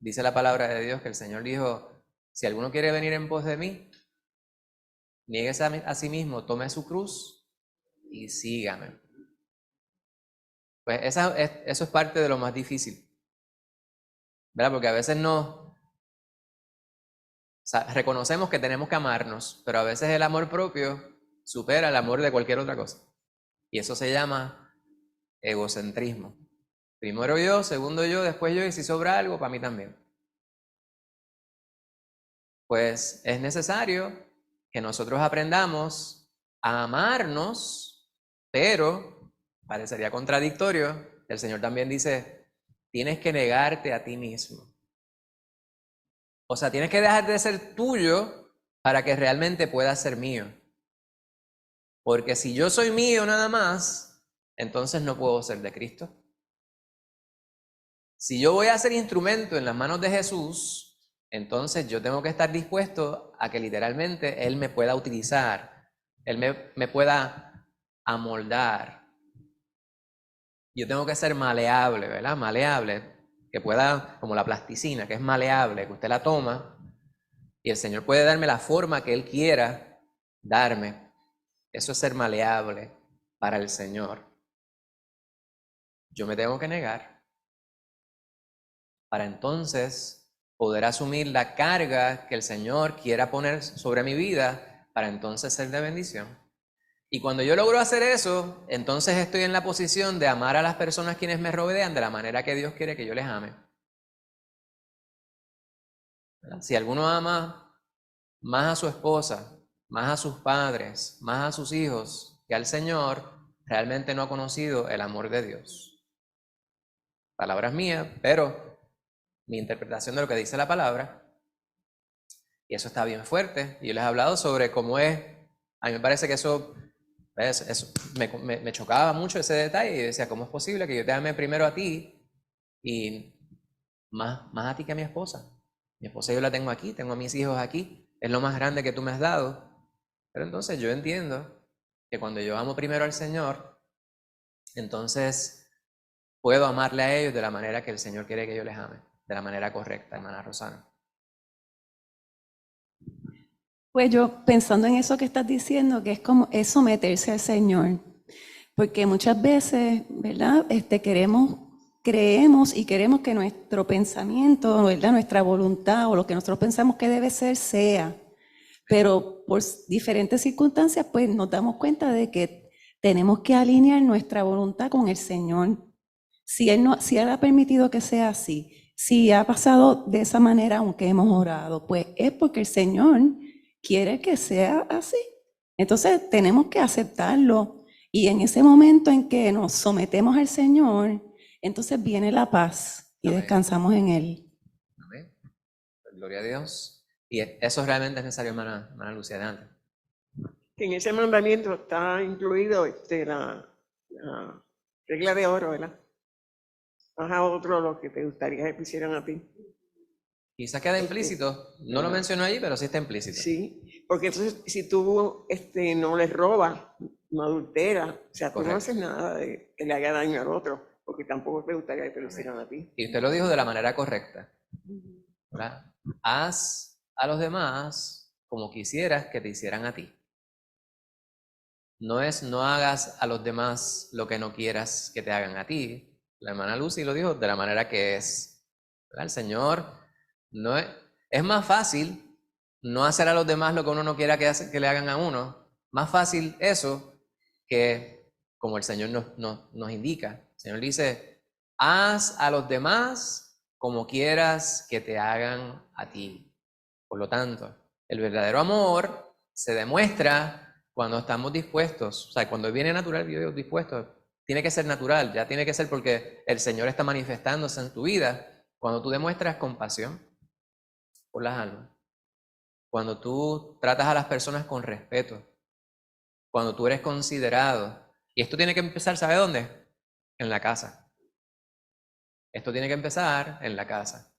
Dice la palabra de Dios que el Señor dijo, si alguno quiere venir en pos de mí, niéguese a sí mismo, tome su cruz y sígame. Pues eso es parte de lo más difícil, ¿verdad? Porque a veces reconocemos que tenemos que amarnos, pero a veces el amor propio supera el amor de cualquier otra cosa. Y eso se llama egocentrismo. Primero yo, segundo yo, después yo, y si sobra algo, para mí también. Pues es necesario que nosotros aprendamos a amarnos, pero parecería contradictorio. El Señor también dice, tienes que negarte a ti mismo. O sea, tienes que dejar de ser tuyo para que realmente puedas ser mío. Porque si yo soy mío nada más, entonces no puedo ser de Cristo. Si yo voy a ser instrumento en las manos de Jesús, entonces yo tengo que estar dispuesto a que literalmente Él me pueda utilizar, Él me pueda amoldar. Yo tengo que ser maleable, ¿verdad? Maleable, que pueda, como la plasticina, que es maleable, que usted la toma y el Señor puede darme la forma que Él quiera darme. Eso es ser maleable para el Señor. Yo me tengo que negar para entonces poder asumir la carga que el Señor quiera poner sobre mi vida para entonces ser de bendición. Y cuando yo logro hacer eso, entonces estoy en la posición de amar a las personas quienes me rodean de la manera que Dios quiere que yo les ame. Si alguno ama más a su esposa, más a sus padres, más a sus hijos que al Señor, realmente no ha conocido el amor de Dios. Palabras mías, pero mi interpretación de lo que dice la palabra, y eso está bien fuerte, y yo les he hablado sobre cómo es, a mí me parece que eso me chocaba mucho ese detalle, y decía, ¿cómo es posible que yo te ame primero a ti, y más a ti que a mi esposa? Mi esposa yo la tengo aquí, tengo a mis hijos aquí, es lo más grande que tú me has dado, pero entonces yo entiendo que cuando yo amo primero al Señor, entonces puedo amarle a ellos de la manera que el Señor quiere que yo les ame, de la manera correcta, hermana Rosana. Pues yo pensando en eso que estás diciendo, que es someterse al Señor, porque muchas veces, ¿verdad? Creemos y queremos que nuestro pensamiento, ¿verdad? Nuestra voluntad o lo que nosotros pensamos que debe ser, sea. Pero por diferentes circunstancias, pues nos damos cuenta de que tenemos que alinear nuestra voluntad con el Señor. Si Él ha permitido que sea así, si ha pasado de esa manera aunque hemos orado, pues es porque el Señor quiere que sea así. Entonces tenemos que aceptarlo. Y en ese momento en que nos sometemos al Señor, entonces viene la paz y Amén. descansamos en Él. Amén. Gloria a Dios. Y eso realmente es necesario, hermana Lucía, adelante. Que en ese mandamiento está incluido la regla de oro, ¿verdad? Haz a otro lo que te gustaría que te hicieran a ti. Quizás queda implícito, no lo mencionó allí, pero sí está implícito. Sí, porque entonces si tú no les robas, no adulteras, o sea, tú Correcto. no haces nada de que le haga daño al otro, porque tampoco te gustaría que te lo hicieran a ti. Y usted lo dijo de la manera correcta, ¿verdad? Haz a los demás como quisieras que te hicieran a ti. No hagas a los demás lo que no quieras que te hagan a ti. La hermana Lucy lo dijo de la manera que es, ¿verdad? El Señor no es más fácil no hacer a los demás lo que uno no quiera que le hagan a uno. Más fácil eso que como el Señor nos indica. El Señor dice, haz a los demás como quieras que te hagan a ti. Por lo tanto, el verdadero amor se demuestra cuando estamos dispuestos. O sea, cuando viene natural, yo digo dispuesto, tiene que ser natural, ya tiene que ser porque el Señor está manifestándose en tu vida. Cuando tú demuestras compasión por las almas, cuando tú tratas a las personas con respeto, cuando tú eres considerado. Y esto tiene que empezar, ¿sabe dónde? En la casa. Esto tiene que empezar en la casa.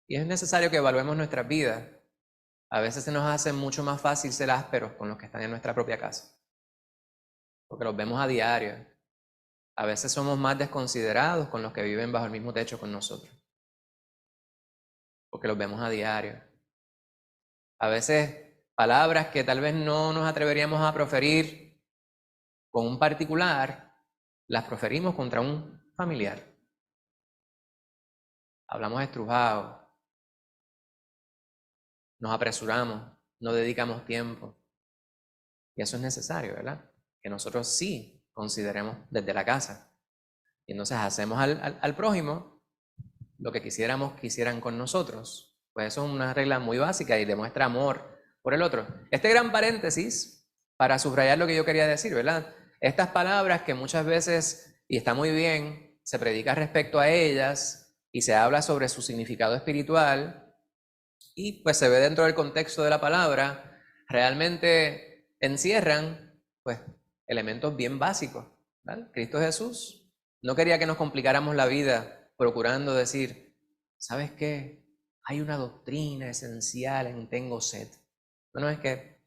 Y es necesario que evaluemos nuestras vidas. A veces se nos hace mucho más fácil ser ásperos con los que están en nuestra propia casa, porque los vemos a diario. A veces somos más desconsiderados con los que viven bajo el mismo techo con nosotros, porque los vemos a diario. A veces palabras que tal vez no nos atreveríamos a proferir con un particular, las proferimos contra un familiar. Hablamos estrujados, nos apresuramos, no dedicamos tiempo. Y eso es necesario, ¿verdad? Que nosotros sí consideremos desde la casa. Y entonces hacemos al prójimo lo que quisiéramos que hicieran con nosotros. Pues eso es una regla muy básica y demuestra amor por el otro. Este gran paréntesis para subrayar lo que yo quería decir, ¿verdad? Estas palabras que muchas veces, y está muy bien, se predica respecto a ellas y se habla sobre su significado espiritual y pues se ve dentro del contexto de la palabra, realmente encierran pues elementos bien básicos, ¿vale? Cristo Jesús no quería que nos complicáramos la vida procurando decir, ¿sabes qué? Hay una doctrina esencial en tengo sed. No, es que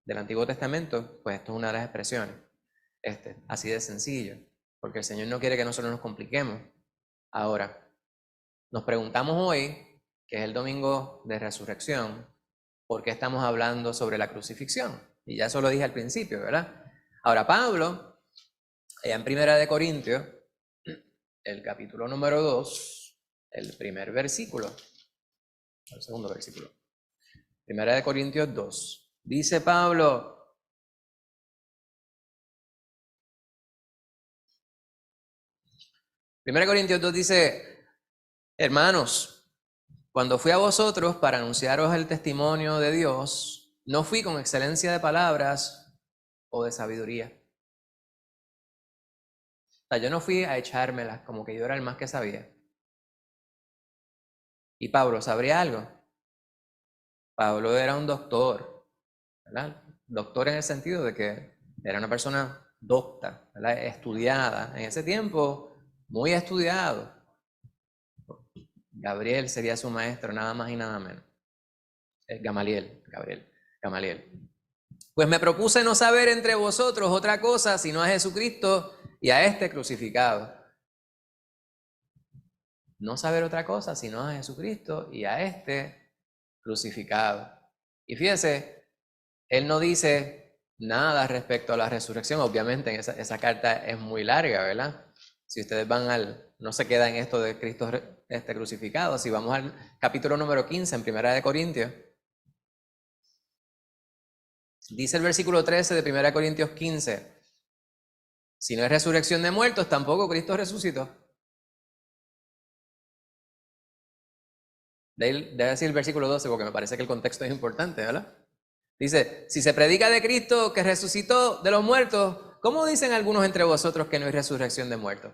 del Antiguo Testamento, pues esto es una de las expresiones, así de sencillo, porque el Señor no quiere que nosotros nos compliquemos. Ahora, nos preguntamos hoy, que es el domingo de resurrección, ¿por qué estamos hablando sobre la crucifixión? Y ya eso lo dije al principio, ¿verdad? Ahora, Pablo, allá en Primera de Corintios, el capítulo número 2, el primer versículo, el segundo versículo, Primera de Corintios 2, dice Pablo, Primera de Corintios 2 dice, hermanos, cuando fui a vosotros para anunciaros el testimonio de Dios, no fui con excelencia de palabras o de sabiduría. O sea, yo no fui a echármelas como que yo era el más que sabía. ¿Y Pablo sabría algo? Pablo era un doctor, ¿verdad? Doctor en el sentido de que era una persona docta, ¿verdad? Estudiada. En ese tiempo, muy estudiado. Gabriel sería su maestro, nada más y nada menos. Gamaliel. Pues me propuse no saber entre vosotros otra cosa sino a Jesucristo y a este crucificado. No saber otra cosa sino a Jesucristo y a este crucificado. Y fíjese, él no dice nada respecto a la resurrección. Obviamente esa carta es muy larga, ¿verdad? Si ustedes van no se queda en esto de Cristo crucificado. Si vamos al capítulo número 15 en Primera de Corintios, dice el versículo 13 de Primera de Corintios 15, si no es resurrección de muertos, tampoco Cristo resucitó. Debe decir el versículo 12 porque me parece que el contexto es importante, ¿verdad? Dice, si se predica de Cristo que resucitó de los muertos, ¿cómo dicen algunos entre vosotros que no hay resurrección de muertos?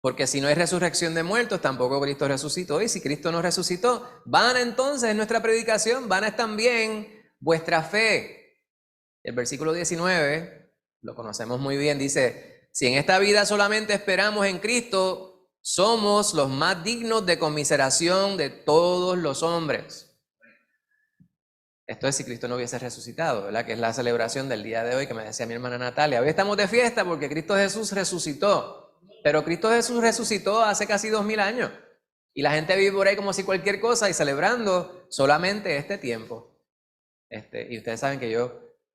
Porque si no hay resurrección de muertos, tampoco Cristo resucitó. Y si Cristo no resucitó, vana entonces en nuestra predicación, vana es también vuestra fe. El versículo 19, lo conocemos muy bien, dice, si en esta vida solamente esperamos en Cristo, somos los más dignos de conmiseración de todos los hombres. Esto es si Cristo no hubiese resucitado, ¿verdad? Que es la celebración del día de hoy que me decía mi hermana Natalia. Hoy estamos de fiesta porque Cristo Jesús resucitó. Pero Cristo Jesús resucitó hace casi 2000 años. Y la gente vive por ahí como si cualquier cosa y celebrando solamente este tiempo. Y ustedes saben que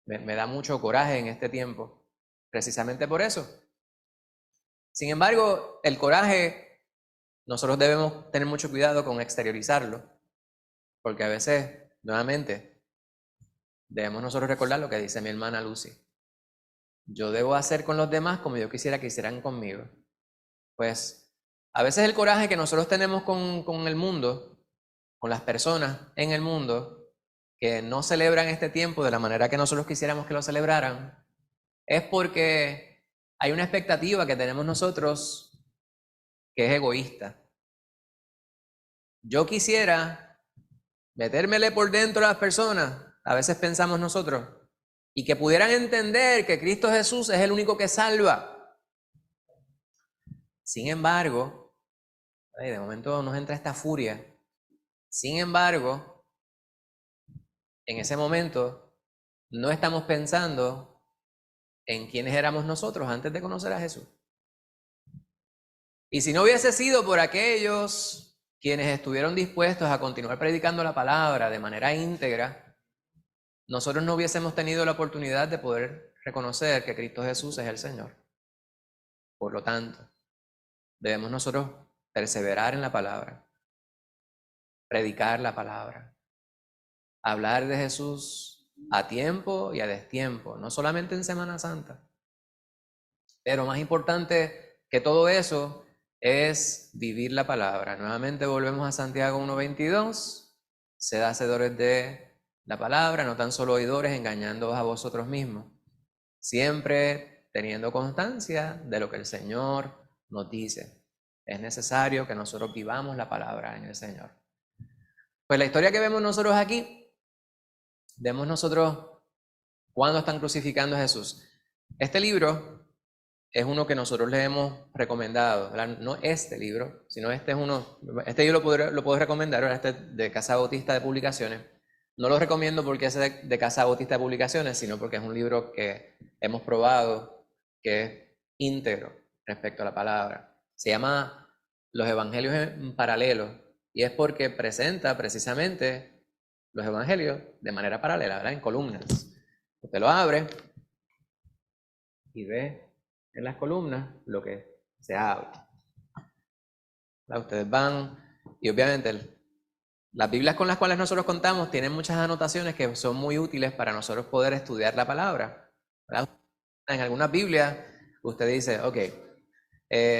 me da mucho coraje en este tiempo. Precisamente por eso. Sin embargo, el coraje, nosotros debemos tener mucho cuidado con exteriorizarlo. Porque a veces, nuevamente, debemos nosotros recordar lo que dice mi hermana Lucy. Yo debo hacer con los demás como yo quisiera que hicieran conmigo. Pues a veces el coraje que nosotros tenemos con el mundo, con las personas en el mundo que no celebran este tiempo de la manera que nosotros quisiéramos que lo celebraran, es porque hay una expectativa que tenemos nosotros que es egoísta. Yo quisiera metérmele por dentro a las personas, a veces pensamos nosotros, y que pudieran entender que Cristo Jesús es el único que salva. Sin embargo, de momento nos entra esta furia. Sin embargo, en ese momento no estamos pensando en quiénes éramos nosotros antes de conocer a Jesús. Y si no hubiese sido por aquellos quienes estuvieron dispuestos a continuar predicando la palabra de manera íntegra, nosotros no hubiésemos tenido la oportunidad de poder reconocer que Cristo Jesús es el Señor. Por lo tanto, debemos nosotros perseverar en la palabra, predicar la palabra, hablar de Jesús a tiempo y a destiempo, no solamente en Semana Santa. Pero más importante que todo eso es vivir la palabra. Nuevamente volvemos a Santiago 1:22. Sed hacedores de la palabra, no tan solo oidores, engañándoos a vosotros mismos. Siempre teniendo constancia de lo que el Señor nos dice. Es necesario que nosotros vivamos la palabra en el Señor. Pues la historia que vemos nosotros aquí, vemos nosotros cuando están crucificando a Jesús. Este libro es uno que nosotros le hemos recomendado, ¿verdad? No este libro, sino este es uno, este yo lo puedo recomendar, ¿verdad? Este de Casa Bautista de Publicaciones. No lo recomiendo porque es de Casa Bautista de Publicaciones, sino porque es un libro que hemos probado que es íntegro respecto a la palabra. Se llama Los Evangelios en Paralelo y es porque presenta precisamente los evangelios de manera paralela, ¿verdad? En columnas. Usted lo abre y ve en las columnas lo que se habla. Ustedes van y obviamente las Biblias con las cuales nosotros contamos tienen muchas anotaciones que son muy útiles para nosotros poder estudiar la palabra, ¿verdad? En algunas Biblias usted dice, ok,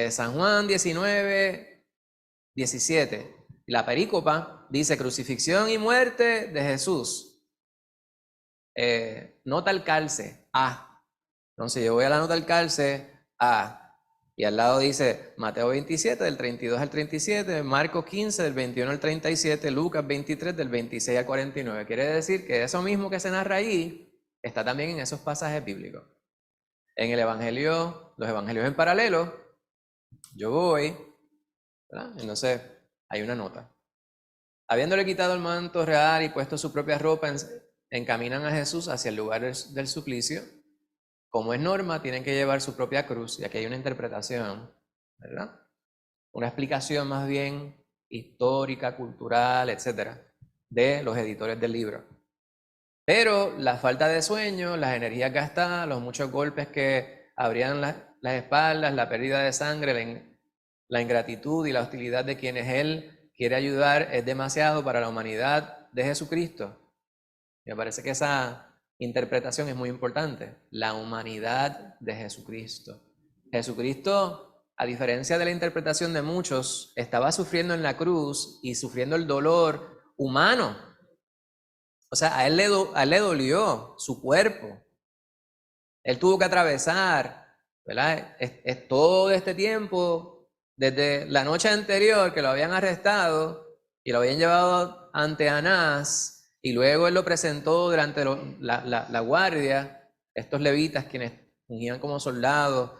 San Juan 19:17, la perícopa dice crucifixión y muerte de Jesús. Nota al calce, A. Entonces yo voy a la nota al calce, A. Y al lado dice Mateo 27, del 32 al 37, Marcos 15, del 21 al 37, Lucas 23, del 26 al 49. Quiere decir que eso mismo que se narra ahí está también en esos pasajes bíblicos. En el Evangelio, los Evangelios en paralelo, yo voy, ¿verdad? Entonces hay una nota. Habiéndole quitado el manto real y puesto su propia ropa, encaminan a Jesús hacia el lugar del suplicio. Como es norma, tienen que llevar su propia cruz, y aquí hay una interpretación, ¿verdad? Una explicación más bien histórica, cultural, etcétera, de los editores del libro. Pero la falta de sueño, las energías gastadas, los muchos golpes que abrían las espaldas, la pérdida de sangre, la ingratitud y la hostilidad de quienes él quiere ayudar es demasiado para la humanidad de Jesucristo. Me parece que esa interpretación es muy importante. La humanidad de Jesucristo. Jesucristo, a diferencia de la interpretación de muchos, estaba sufriendo en la cruz y sufriendo el dolor humano. O sea, a él le dolió su cuerpo. Él tuvo que atravesar, ¿verdad? Es todo este tiempo, desde la noche anterior que lo habían arrestado y lo habían llevado ante Anás, y luego él lo presentó durante la guardia, estos levitas quienes fungían como soldados,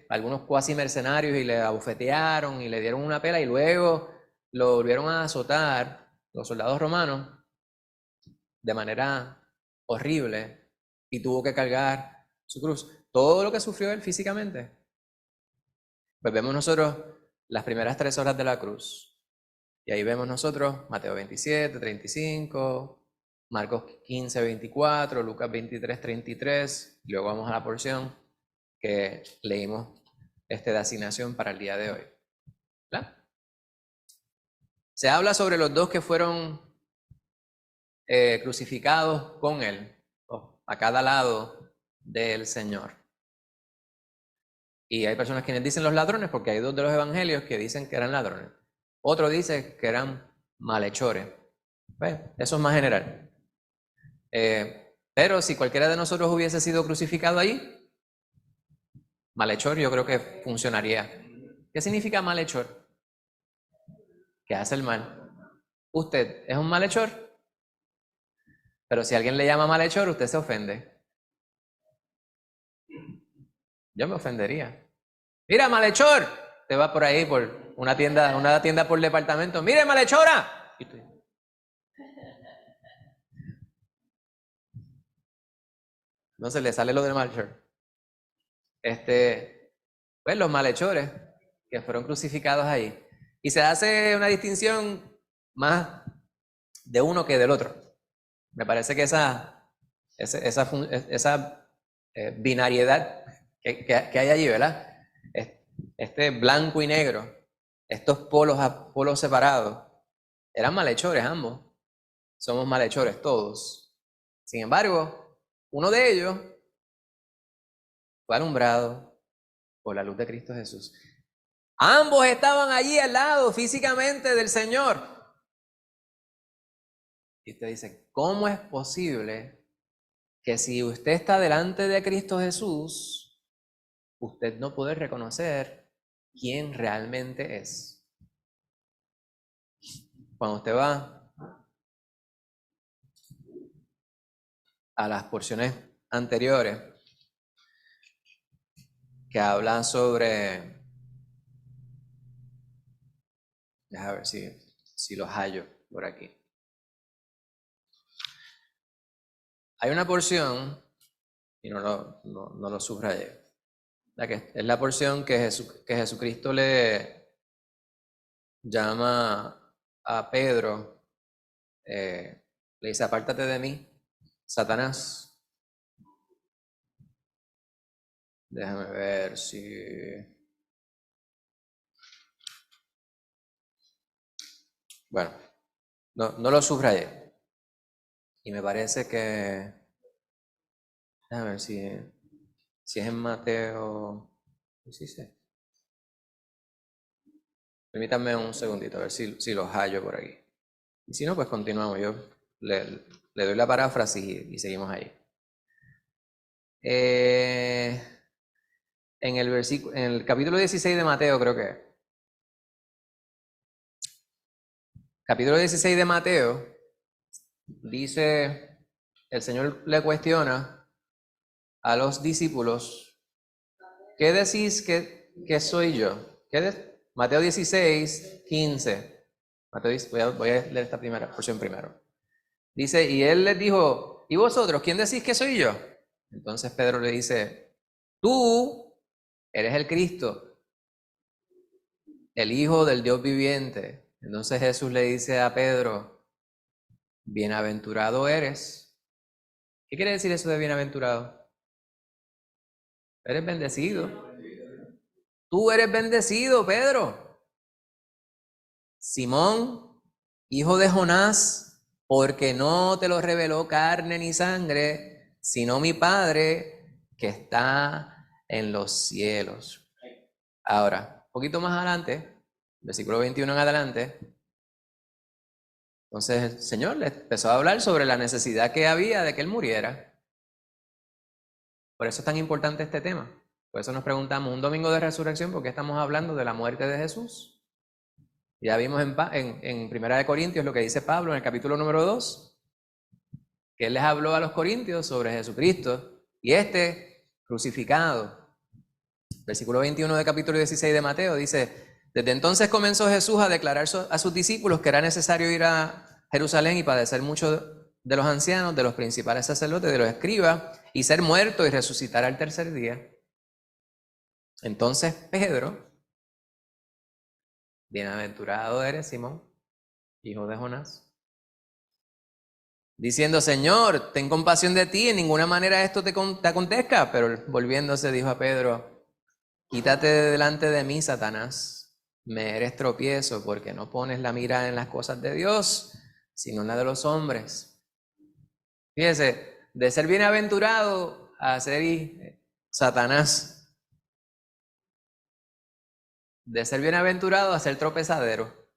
algunos cuasi mercenarios, y le abofetearon y le dieron una pela, y luego lo volvieron a azotar los soldados romanos de manera horrible, y tuvo que cargar su cruz. Todo lo que sufrió él físicamente. Pues vemos nosotros las primeras 3 horas de la cruz. Y ahí vemos nosotros Mateo 27, 35, Marcos 15, 24, Lucas 23, 33. Y luego vamos a la porción que leímos de asignación para el día de hoy. ¿Verdad? Se habla sobre los dos que fueron crucificados con él, a cada lado del Señor. Y hay personas quienes dicen los ladrones, porque hay 2 de los evangelios que dicen que eran ladrones. Otro dice que eran malhechores. ¿Ves? Eso es más general. Pero si cualquiera de nosotros hubiese sido crucificado ahí, malhechor yo creo que funcionaría. ¿Qué significa malhechor? Que hace el mal. ¿Usted es un malhechor? Pero si alguien le llama malhechor, usted se ofende. Yo me ofendería. ¡Mira, malhechor! te va por ahí, por una tienda por departamento. ¡Mire, malhechora! Y tú, no se le sale lo del malhechor. Pues los malhechores que fueron crucificados ahí. Y se hace una distinción más de uno que del otro. Me parece que esa binariedad que hay allí, ¿verdad? Este blanco y negro, estos polos separados, eran malhechores ambos. Somos malhechores todos. Sin embargo, uno de ellos fue alumbrado por la luz de Cristo Jesús. Ambos estaban allí al lado físicamente del Señor. Y usted dice, ¿cómo es posible que si usted está delante de Cristo Jesús, usted no puede reconocer quién realmente es? Cuando usted va a las porciones anteriores que hablan sobre, déjame ver si los hallo por aquí. Hay una porción, y no lo subrayé, que es la porción que Jesucristo le llama a Pedro, le dice, apártate de mí, Satanás. Déjame ver si... Bueno, no lo subrayé. Y me parece que... Déjame ver si es en Mateo... Sí sé. Permítanme un segundito, a ver si los hallo por aquí. Y si no, pues continuamos. Yo le doy la paráfrasis y seguimos ahí. En el capítulo 16 de Mateo, creo que. Capítulo 16 de Mateo, dice, el Señor le cuestiona a los discípulos, ¿qué decís que soy yo? Mateo 16, 15. Voy a leer esta primera porción primero. Dice, y él les dijo, ¿y vosotros quién decís que soy yo? Entonces Pedro le dice, tú eres el Cristo, el Hijo del Dios viviente. Entonces Jesús le dice a Pedro, bienaventurado eres. ¿Qué quiere decir eso de bienaventurado? Eres bendecido. Tú eres bendecido, Pedro. Simón, hijo de Jonás, porque no te lo reveló carne ni sangre, sino mi Padre que está en los cielos. Ahora, un poquito más adelante, versículo 21 en adelante, entonces el Señor le empezó a hablar sobre la necesidad que había de que Él muriera. Por eso es tan importante este tema. Por eso nos preguntamos, un domingo de resurrección, ¿por qué estamos hablando de la muerte de Jesús? Ya vimos en Primera de Corintios lo que dice Pablo en el capítulo número 2, que él les habló a los corintios sobre Jesucristo y crucificado. Versículo 21 del capítulo 16 de Mateo dice, desde entonces comenzó Jesús a declarar a sus discípulos que era necesario ir a Jerusalén y padecer mucho de los ancianos, de los principales sacerdotes, de los escribas, y ser muerto y resucitar al tercer día. Entonces Pedro, bienaventurado eres, Simón, hijo de Jonás, diciendo, Señor, ten compasión de ti, en ninguna manera esto te acontezca. Pero volviéndose dijo a Pedro, quítate de delante de mí, Satanás, me eres tropiezo, porque no pones la mira en las cosas de Dios, sino en la de los hombres. Fíjese, de ser bienaventurado a ser Satanás. De ser bienaventurado a ser tropezadero.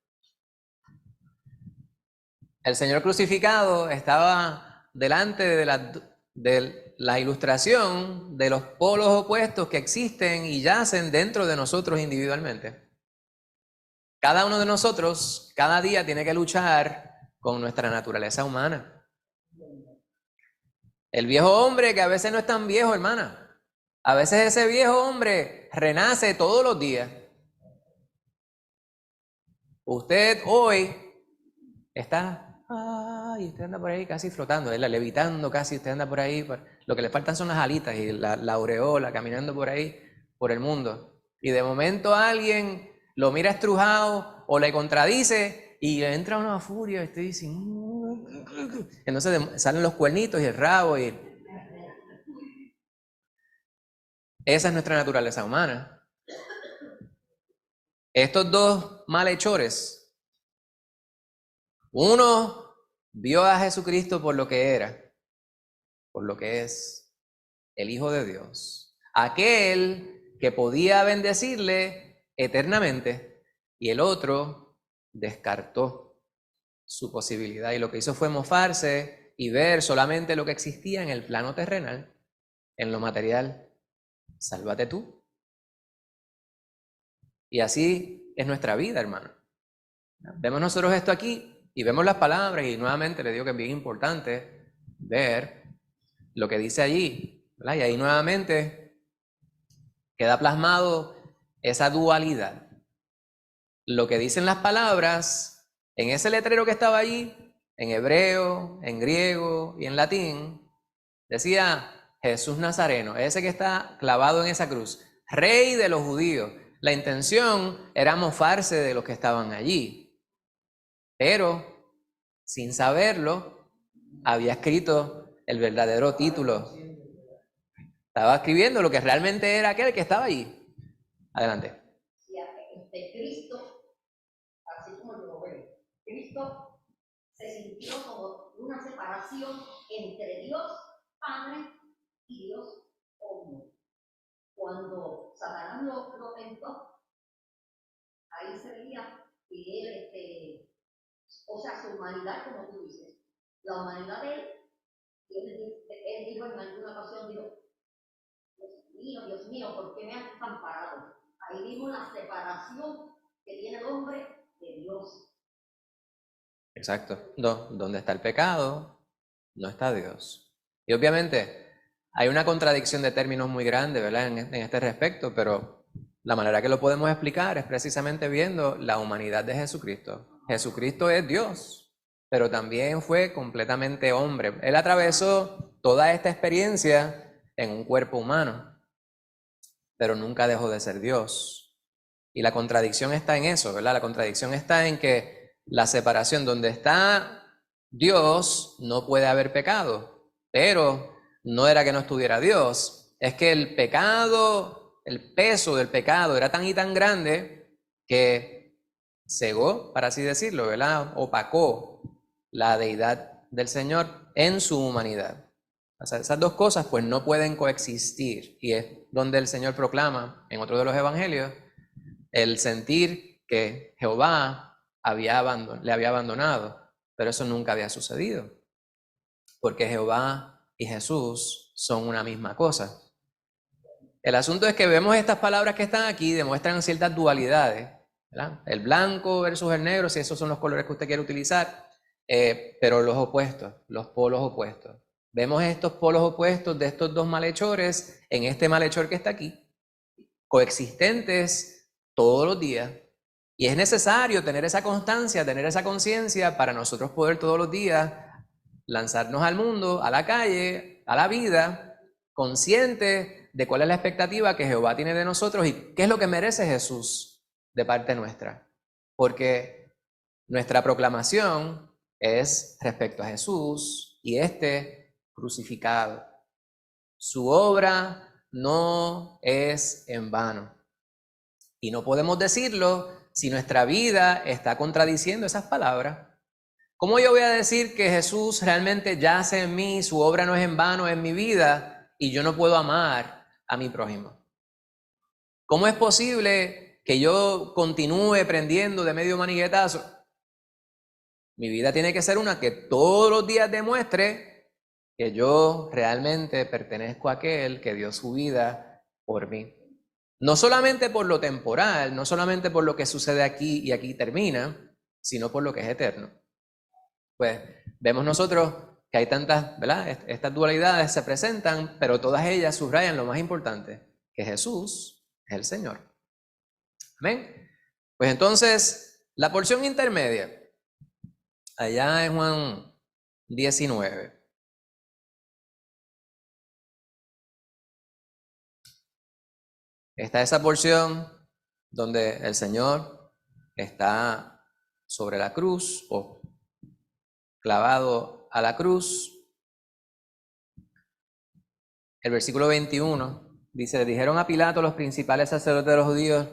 El Señor crucificado estaba delante de la ilustración de los polos opuestos que existen y yacen dentro de nosotros individualmente. Cada uno de nosotros, cada día, tiene que luchar con nuestra naturaleza humana. El viejo hombre, que a veces no es tan viejo, hermana. A veces ese viejo hombre renace todos los días. Usted hoy está, y usted anda por ahí casi flotando, ¿verdad? Levitando casi, usted anda por ahí. Lo que le faltan son las alitas y la aureola caminando por ahí, por el mundo. Y de momento alguien lo mira estrujado o le contradice y le entra una furia y usted dice, entonces salen los cuernitos y el rabo y... Esa es nuestra naturaleza humana. Estos dos malhechores, uno vio a Jesucristo por lo que era, por lo que es el Hijo de Dios, aquel que podía bendecirle eternamente, y el otro descartó su posibilidad y lo que hizo fue mofarse y ver solamente lo que existía en el plano terrenal, en lo material. Sálvate tú. Y así es nuestra vida, hermano. Vemos nosotros esto aquí y vemos las palabras y nuevamente le digo que es bien importante ver lo que dice allí, ¿verdad? Y ahí nuevamente queda plasmado esa dualidad. Lo que dicen las palabras en ese letrero que estaba allí, en hebreo, en griego y en latín, decía Jesús Nazareno, ese que está clavado en esa cruz, Rey de los judíos. La intención era mofarse de los que estaban allí, pero sin saberlo, había escrito el verdadero título. Estaba escribiendo lo que realmente era aquel que estaba allí. Adelante. Cristo, así como yo lo veo, Cristo se sintió como una separación entre Dios Padre y Dios Hombre. Cuando Satanás lo tentó, ahí se veía que él, o sea, su humanidad, como tú dices, la humanidad de él, y él dijo en alguna ocasión, dijo, Dios mío, ¿por qué me has desamparado? Ahí vimos la separación que tiene el hombre de Dios. Exacto. Donde está el pecado, no está Dios. Y obviamente hay una contradicción de términos muy grande, ¿verdad? En este respecto, pero la manera que lo podemos explicar es precisamente viendo la humanidad de Jesucristo. Jesucristo es Dios, pero también fue completamente hombre. Él atravesó toda esta experiencia en un cuerpo humano, pero nunca dejó de ser Dios. Y la contradicción está en eso, ¿verdad? La contradicción está en que la separación donde está Dios no puede haber pecado, pero no era que no estuviera Dios, es que el pecado, el peso del pecado era tan y tan grande que cegó, para así decirlo, ¿verdad? Opacó la deidad del Señor en su humanidad. O sea, esas dos cosas pues no pueden coexistir, y es donde el Señor proclama en otro de los evangelios el sentir que Jehová le había abandonado, pero eso nunca había sucedido, porque Jehová y Jesús son una misma cosa. El asunto es que vemos estas palabras que están aquí, demuestran ciertas dualidades, ¿verdad? El blanco versus el negro, si esos son los colores que usted quiere utilizar, pero los opuestos, los polos opuestos. Vemos estos polos opuestos de estos dos malhechores en este malhechor que está aquí, coexistentes todos los días, y es necesario tener esa constancia, tener esa conciencia para nosotros poder todos los días lanzarnos al mundo, a la calle, a la vida, conscientes de cuál es la expectativa que Jehová tiene de nosotros y qué es lo que merece Jesús de parte nuestra, porque nuestra proclamación es respecto a Jesús y crucificado. Su obra no es en vano. Y no podemos decirlo si nuestra vida está contradiciendo esas palabras. ¿Cómo yo voy a decir que Jesús realmente yace en mí, su obra no es en vano en mi vida, y yo no puedo amar a mi prójimo? ¿Cómo es posible que yo continúe prendiendo de medio maniguetazo? Mi vida tiene que ser una que todos los días demuestre que yo realmente pertenezco a aquel que dio su vida por mí. No solamente por lo temporal, no solamente por lo que sucede aquí y aquí termina, sino por lo que es eterno. Pues vemos nosotros que hay tantas, ¿verdad? Estas dualidades se presentan, pero todas ellas subrayan lo más importante, que Jesús es el Señor. Amén. Pues entonces, La porción intermedia, allá en Juan 19. Está esa porción donde el Señor está sobre la cruz o clavado a la cruz. El versículo 21 dice, le dijeron a Pilato los principales sacerdotes de los judíos,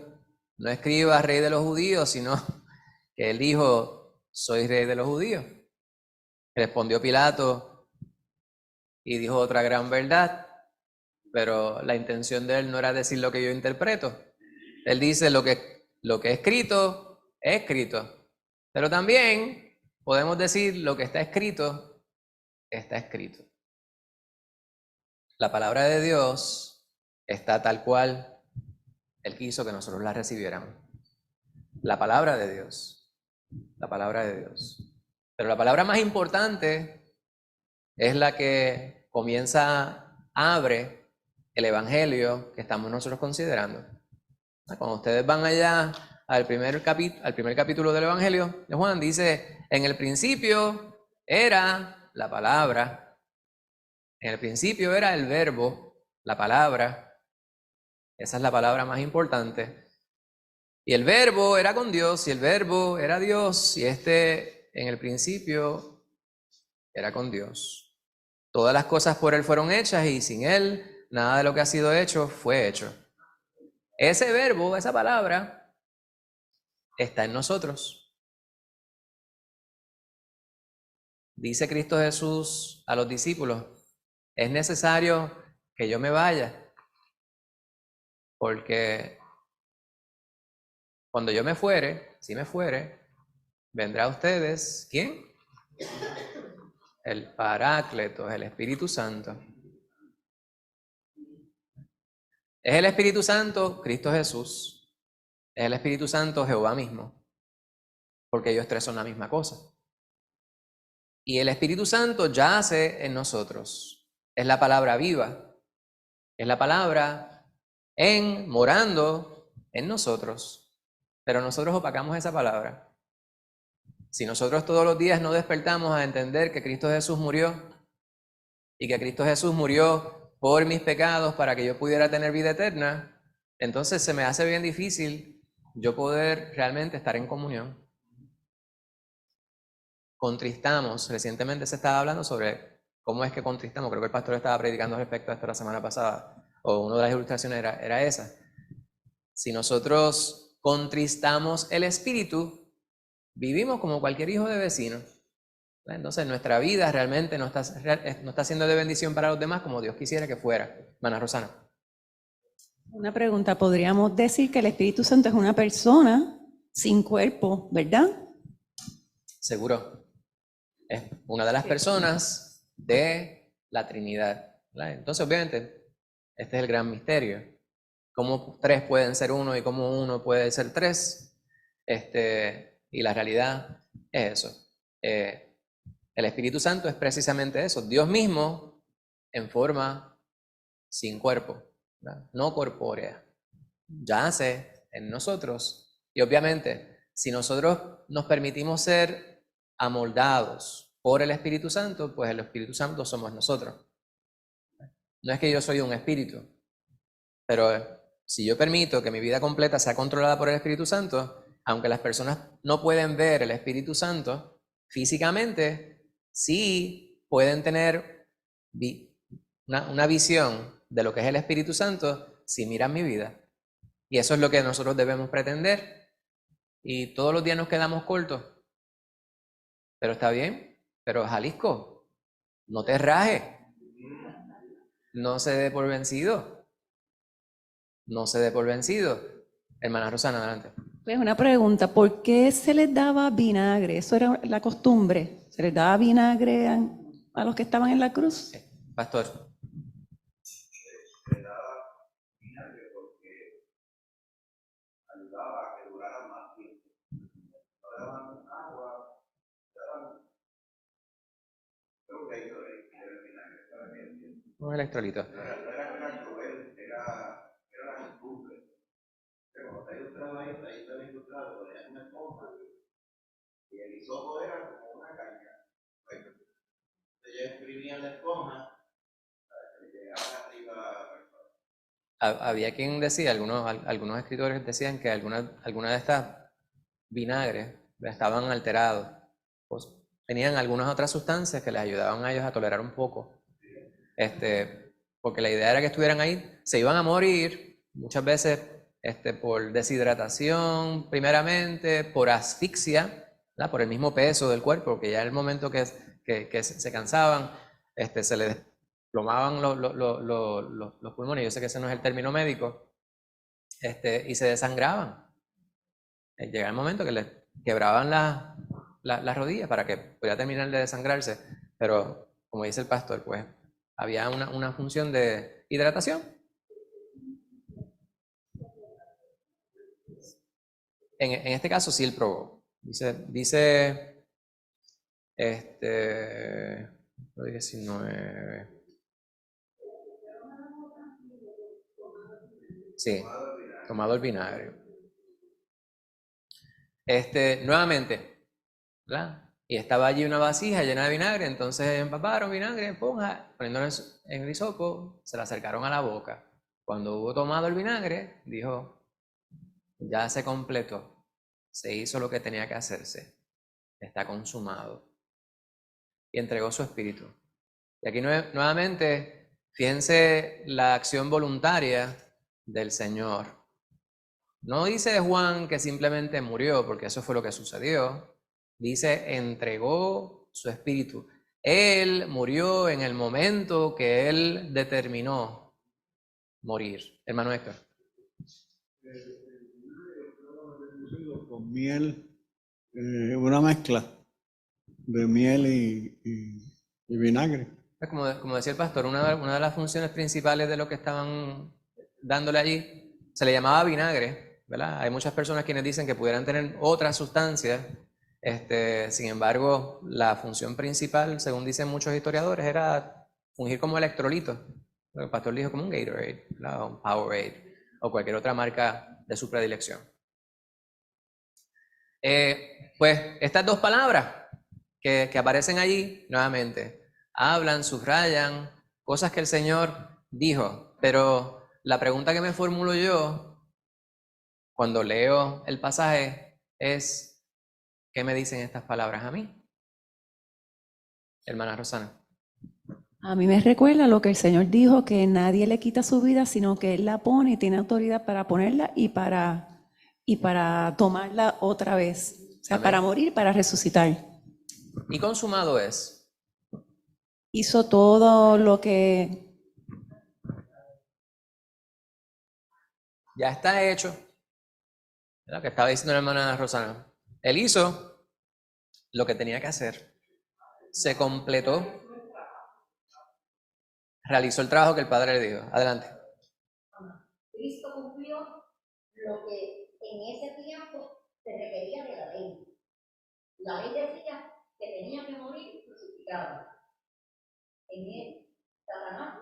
no escribas rey de los judíos, sino que él dijo, soy rey de los judíos. Respondió Pilato y dijo otra gran verdad, pero la intención de él no era decir lo que yo interpreto. Él dice lo que es escrito, pero también podemos decir lo que está escrito, está escrito. La palabra de Dios está tal cual Él quiso que nosotros la recibiéramos. La palabra de Dios. La palabra de Dios. Pero la palabra más importante es la que abre el evangelio que estamos nosotros considerando. Cuando ustedes van allá al primer capítulo del evangelio de Juan, dice, en el principio era la palabra. En el principio era el verbo, la palabra. Esa es la palabra más importante. Y el verbo era con Dios, y el verbo era Dios, y en el principio era con Dios. Todas las cosas por Él fueron hechas, y sin Él nada de lo que ha sido hecho fue hecho. Ese verbo, esa palabra, está en nosotros. Dice Cristo Jesús a los discípulos, es necesario que yo me vaya, porque cuando yo me fuere, si me fuere, vendrá a ustedes, ¿quién? El Paráclito, el Espíritu Santo. Es el Espíritu Santo, Cristo Jesús. Es el Espíritu Santo, Jehová mismo. Porque ellos tres son la misma cosa. Y el Espíritu Santo yace en nosotros. Es la palabra viva. Es la palabra morando en nosotros. Pero nosotros opacamos esa palabra. Si nosotros todos los días no despertamos a entender que Cristo Jesús murió y que Cristo Jesús murió por mis pecados para que yo pudiera tener vida eterna, entonces se me hace bien difícil yo poder realmente estar en comunión. Contristamos, recientemente se estaba hablando sobre cómo es que contristamos, creo que el pastor estaba predicando respecto a esto la semana pasada, o una de las ilustraciones era esa. Si nosotros contristamos el espíritu, vivimos como cualquier hijo de vecino. Entonces nuestra vida realmente no está siendo de bendición para los demás como Dios quisiera que fuera. Hermana Rosana. Una pregunta, podríamos decir que el Espíritu Santo es una persona sin cuerpo, ¿verdad? Seguro. Es una de las personas de la Trinidad. Entonces, obviamente, este es el gran misterio. Cómo tres pueden ser uno y cómo uno puede ser tres. Y la realidad es eso. El Espíritu Santo es precisamente eso. Dios mismo en forma sin cuerpo, ¿verdad? No corpórea. Yace en nosotros. Y obviamente, si nosotros nos permitimos ser amoldados por el Espíritu Santo, pues el Espíritu Santo somos nosotros. No es que yo soy un espíritu, pero si yo permito que mi vida completa sea controlada por el Espíritu Santo, aunque las personas no pueden ver el Espíritu Santo físicamente, sí pueden tener una visión de lo que es el Espíritu Santo si miran mi vida. Y eso es lo que nosotros debemos pretender. Y todos los días nos quedamos cortos. Pero está bien. Pero Jalisco, no te rajes. No se dé por vencido. No se dé por vencido. Hermana Rosana, adelante. Pues una pregunta, ¿por qué se les daba vinagre? Eso era la costumbre. ¿Se les daba vinagre a los que estaban en la cruz? Pastor. Un electrolito. hisopo era como una carga. Pues, ellos exprimían la esponja para que le llegara arriba a la persona. Había quien decía, algunos escritores decían que algunas de estas vinagres estaban alterados, pues, tenían algunas otras sustancias que les ayudaban a ellos a tolerar un poco. Porque la idea era que estuvieran ahí, se iban a morir muchas veces por deshidratación primeramente, por asfixia, ¿verdad? Por el mismo peso del cuerpo, porque ya en el momento que se cansaban, se les desplomaban los pulmones, yo sé que ese no es el término médico, y se desangraban. Llegaba el momento que les quebraban las rodillas para que pudiera terminar de desangrarse, pero como dice el pastor, pues había una función de hidratación. En este caso sí él probó. Dice 19. Sí, tomado el vinagre. Nuevamente, ¿verdad? Y estaba allí una vasija llena de vinagre, entonces empaparon vinagre en esponja, poniéndolo en el hisopo, se la acercaron a la boca. Cuando hubo tomado el vinagre, dijo, ya se completó, se hizo lo que tenía que hacerse, está consumado. Y entregó su espíritu. Y aquí nuevamente, fíjense la acción voluntaria del Señor. No dice Juan que simplemente murió, porque eso fue lo que sucedió. Dice, entregó su espíritu. Él murió en el momento que él determinó morir. Hermano Héctor. Con miel, una mezcla de miel y vinagre. Como decía el pastor, una de las funciones principales de lo que estaban dándole allí, se le llamaba vinagre, ¿verdad? Hay muchas personas quienes dicen que pudieran tener otras sustancias, sin embargo, la función principal, según dicen muchos historiadores, era fungir como electrolito. El pastor dijo como un Gatorade, ¿verdad? Un Powerade, o cualquier otra marca de su predilección. Pues estas dos palabras que aparecen allí, nuevamente, hablan, subrayan cosas que el Señor dijo, pero la pregunta que me formulo yo cuando leo el pasaje es, ¿qué me dicen estas palabras a mí? Hermana Rosana. A mí me recuerda lo que el Señor dijo, que nadie le quita su vida, sino que Él la pone y tiene autoridad para ponerla y para tomarla otra vez. O sea, Amén. para morir, para resucitar. Y consumado es. Hizo todo lo que... Ya está hecho. Es lo que estaba diciendo la hermana Rosana. Él hizo lo que tenía que hacer. Se completó. Realizó el trabajo que el Padre le dijo. Adelante. Cristo cumplió lo que en ese tiempo se requería de la ley. La ley decía que tenía que morir crucificado. En él, Satanás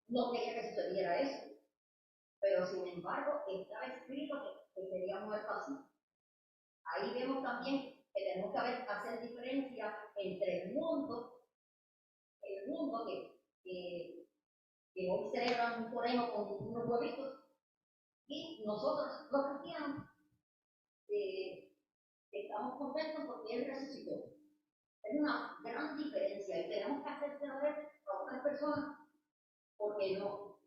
no quería que sucediera eso, pero sin embargo estaba escrito que sería muerto así. Ahí vemos también que tenemos que hacer diferencia entre el mundo que hoy celebran un conejo con unos huevitos, y nosotros los cristianos estamos contentos porque Él resucitó. Es una gran diferencia y tenemos que hacer saber a otras personas porque no.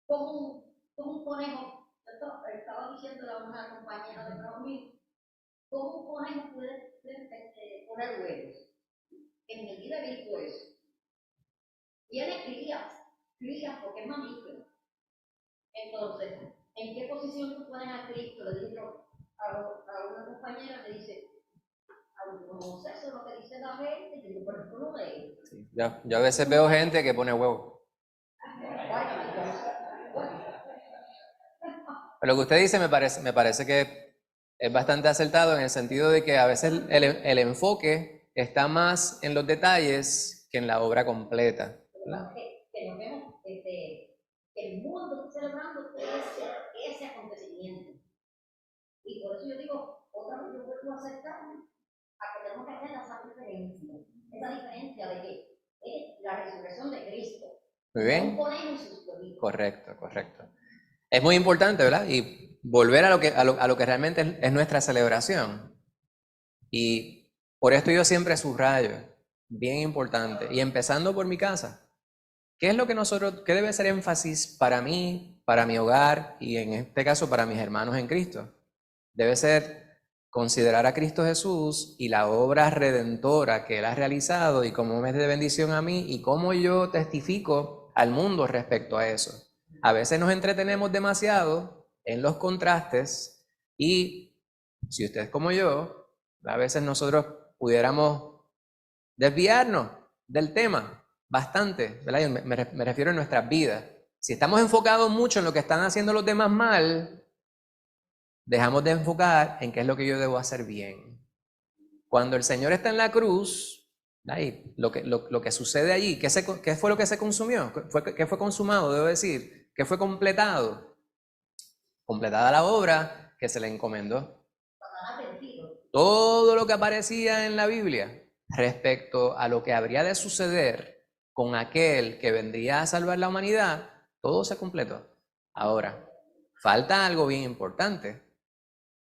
Como un conejo, estaba diciendo a una compañera de trabajo mío, ¿cómo un conejo puede poner huevos? En mi vida he visto eso. Tiene crías porque es mamífero. Entonces, ¿en qué posición tú pones a Cristo? Le digo a una compañera, le dice, no sé, eso es lo que dice la gente, y digo, pero esto no es. Sí. Yo a veces veo gente que pone huevo. Pero lo que usted dice me parece que es bastante acertado en el sentido de que a veces el enfoque está más en los detalles que en la obra completa, ¿verdad? Que nos vemos, el mundo está celebrando ese acontecimiento. Y por eso yo digo, otra vez yo vuelvo a aceptar Muy bien. No ponemos sus huevitos. Correcto, correcto. Es muy importante, ¿verdad? Y volver a lo que realmente es nuestra celebración. Y por esto yo siempre subrayo, bien importante, y empezando por mi casa. ¿Qué es lo que qué debe ser énfasis para mí, para mi hogar y en este caso para mis hermanos en Cristo? Debe ser considerar a Cristo Jesús y la obra redentora que Él ha realizado y cómo me es de bendición a mí y cómo yo testifico al mundo respecto a eso. A veces nos entretenemos demasiado en los contrastes y si usted es como yo, a veces nosotros pudiéramos desviarnos del tema bastante, ¿verdad? Me refiero a nuestras vidas. Si estamos enfocados mucho en lo que están haciendo los demás mal, dejamos de enfocar en qué es lo que yo debo hacer bien. Cuando el Señor está en la cruz, ahí, lo que sucede allí, ¿qué fue lo que se consumió? ¿Qué fue consumado? Debo decir, ¿qué fue completado? Completada la obra que se le encomendó. Todo lo que aparecía en la Biblia respecto a lo que habría de suceder con aquel que vendría a salvar la humanidad, todo se completó. Ahora, falta algo bien importante.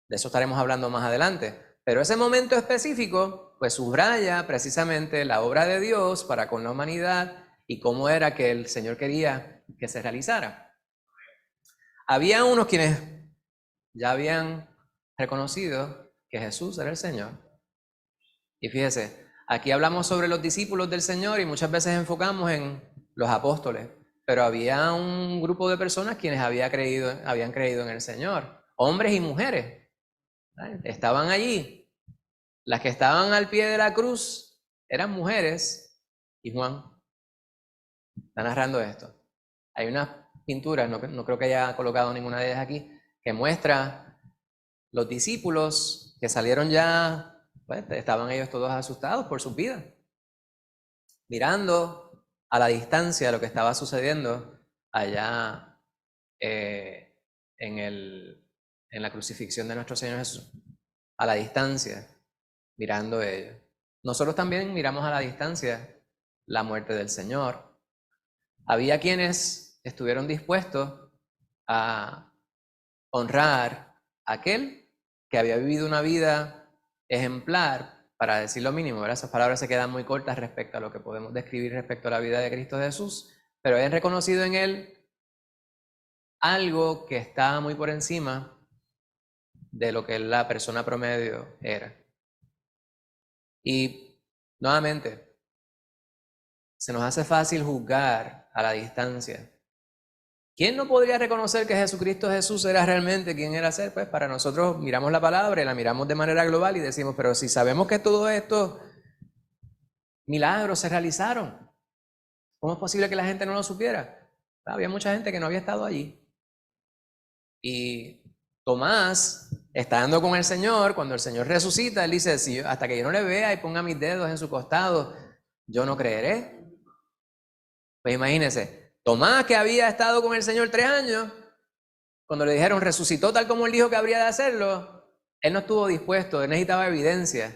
De eso estaremos hablando más adelante. Pero ese momento específico, pues subraya precisamente la obra de Dios para con la humanidad y cómo era que el Señor quería que se realizara. Había unos quienes ya habían reconocido que Jesús era el Señor. Y fíjese, aquí hablamos sobre los discípulos del Señor y muchas veces enfocamos en los apóstoles, pero había un grupo de personas quienes habían creído en el Señor, hombres y mujeres. Estaban allí. Las que estaban al pie de la cruz eran mujeres y Juan está narrando esto. Hay unas pinturas, no creo que haya colocado ninguna de ellas aquí, que muestra los discípulos que salieron ya, pues estaban ellos todos asustados por sus vidas, mirando a la distancia lo que estaba sucediendo allá en la crucifixión de nuestro Señor Jesús. A la distancia, mirando ellos. Nosotros también miramos a la distancia la muerte del Señor. Había quienes estuvieron dispuestos a honrar a aquel que había vivido una vida ejemplar, para decir lo mínimo, ¿verdad? Esas palabras se quedan muy cortas respecto a lo que podemos describir respecto a la vida de Cristo Jesús, pero han reconocido en él algo que está muy por encima de lo que la persona promedio era. Y nuevamente, se nos hace fácil juzgar a la distancia. ¿Quién no podría reconocer que Jesucristo Jesús era realmente quien era ser? Pues para nosotros miramos la palabra y la miramos de manera global y decimos, pero si sabemos que todos estos milagros se realizaron, ¿cómo es posible que la gente no lo supiera? Había mucha gente que no había estado allí. Y Tomás, estando con el Señor, cuando el Señor resucita, él dice, si hasta que yo no le vea y ponga mis dedos en su costado, yo no creeré. Pues imagínense, Tomás, que había estado con el Señor 3 años, cuando le dijeron resucitó tal como él dijo que habría de hacerlo, él no estuvo dispuesto, él necesitaba evidencia.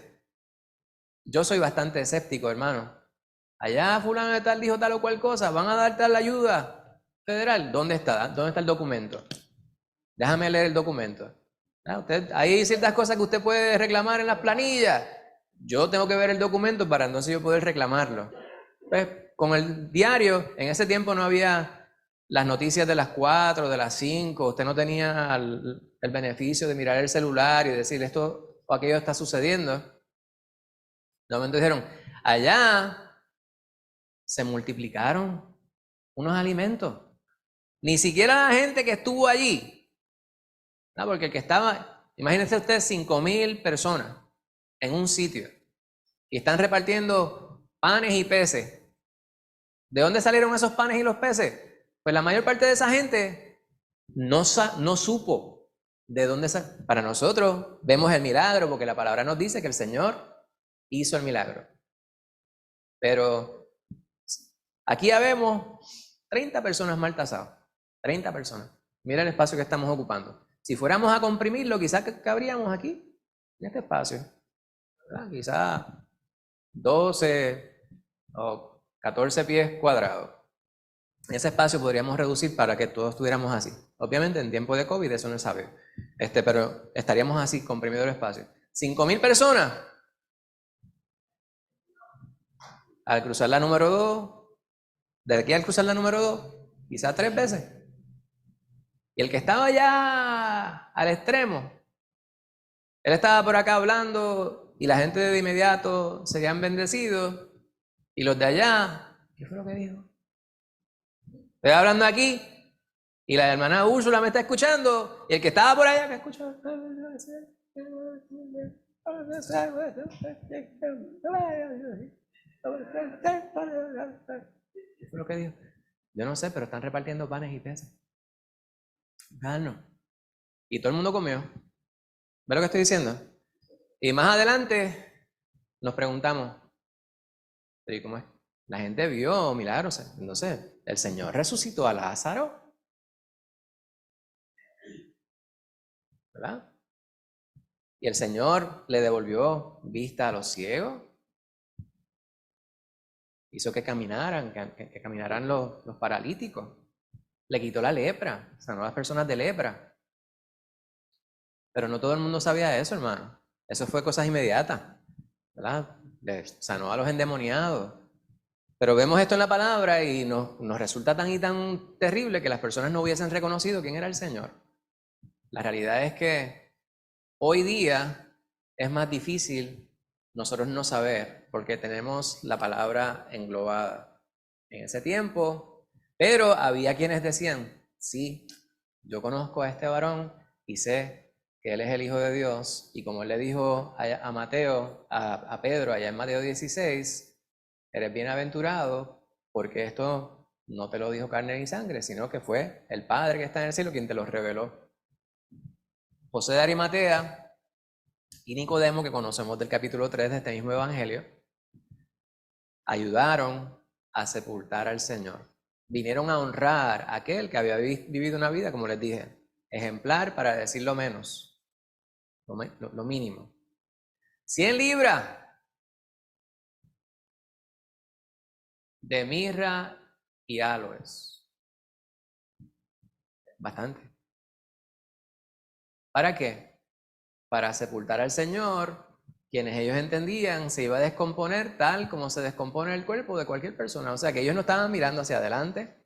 Yo soy bastante escéptico, hermano. Allá fulano de tal dijo tal o cual cosa, van a dar tal ayuda federal. ¿Dónde está? ¿Dónde está el documento? Déjame leer el documento. Hay ciertas cosas que usted puede reclamar en las planillas. Yo tengo que ver el documento para entonces yo poder reclamarlo. Pues, con el diario, en ese tiempo no había las noticias de las 4, de las 5. Usted no tenía el beneficio de mirar el celular y decir esto o aquello está sucediendo. De momento dijeron, allá se multiplicaron unos alimentos. Ni siquiera la gente que estuvo allí. No, porque el que estaba, imagínense usted 5,000 personas en un sitio y están repartiendo panes y peces. ¿De dónde salieron esos panes y los peces? Pues la mayor parte de esa gente no supo de dónde salieron. Para nosotros vemos el milagro porque la palabra nos dice que el Señor hizo el milagro. Pero aquí ya vemos 30 personas mal tasadas. 30 personas. Mira el espacio que estamos ocupando. Si fuéramos a comprimirlo, quizás cabríamos aquí, en este espacio. ¿Verdad? Quizás 12 o 14 pies cuadrados. Ese espacio podríamos reducir para que todos estuviéramos así. Obviamente en tiempo de COVID eso no es sabio. Pero estaríamos así, comprimido el espacio. 5.000 personas. Al cruzar la número 2, de aquí al cruzar la número 2, quizás 3 veces. Y el que estaba ya al extremo, él estaba por acá hablando y la gente de inmediato serían bendecidos. Y los de allá, ¿qué fue lo que dijo? Estoy hablando aquí y la hermana Úrsula me está escuchando y el que estaba por allá me escucha. ¿Qué fue lo que dijo? Yo no sé, pero están repartiendo panes y peces. Gano. Y todo el mundo comió. ¿Ves lo que estoy diciendo? Y más adelante nos preguntamos, ¿y cómo es? La gente vio milagros. Entonces, el Señor resucitó a Lázaro, ¿verdad? Y el Señor le devolvió vista a los ciegos. Hizo que caminaran, que caminaran los paralíticos. Le quitó la lepra, sanó a las personas de lepra. Pero no todo el mundo sabía eso, hermano. Eso fue cosas inmediatas, ¿verdad? Le sanó a los endemoniados. Pero vemos esto en la palabra y nos resulta tan y tan terrible que las personas no hubiesen reconocido quién era el Señor. La realidad es que hoy día es más difícil nosotros no saber porque tenemos la palabra englobada. En ese tiempo, pero había quienes decían, sí, yo conozco a este varón y sé que él es el Hijo de Dios, y como él le dijo a Mateo, a Pedro, allá en Mateo 16, eres bienaventurado porque esto no te lo dijo carne ni sangre, sino que fue el Padre que está en el cielo quien te lo reveló. José de Arimatea y Nicodemo, que conocemos del capítulo 3 de este mismo evangelio, ayudaron a sepultar al Señor. Vinieron a honrar a aquel que había vivido una vida, como les dije, ejemplar para decir lo menos, lo mínimo. 100 libras de mirra y aloes. Bastante. ¿Para qué? Para sepultar al Señor, quienes ellos entendían se iba a descomponer tal como se descompone el cuerpo de cualquier persona. O sea que ellos no estaban mirando hacia adelante.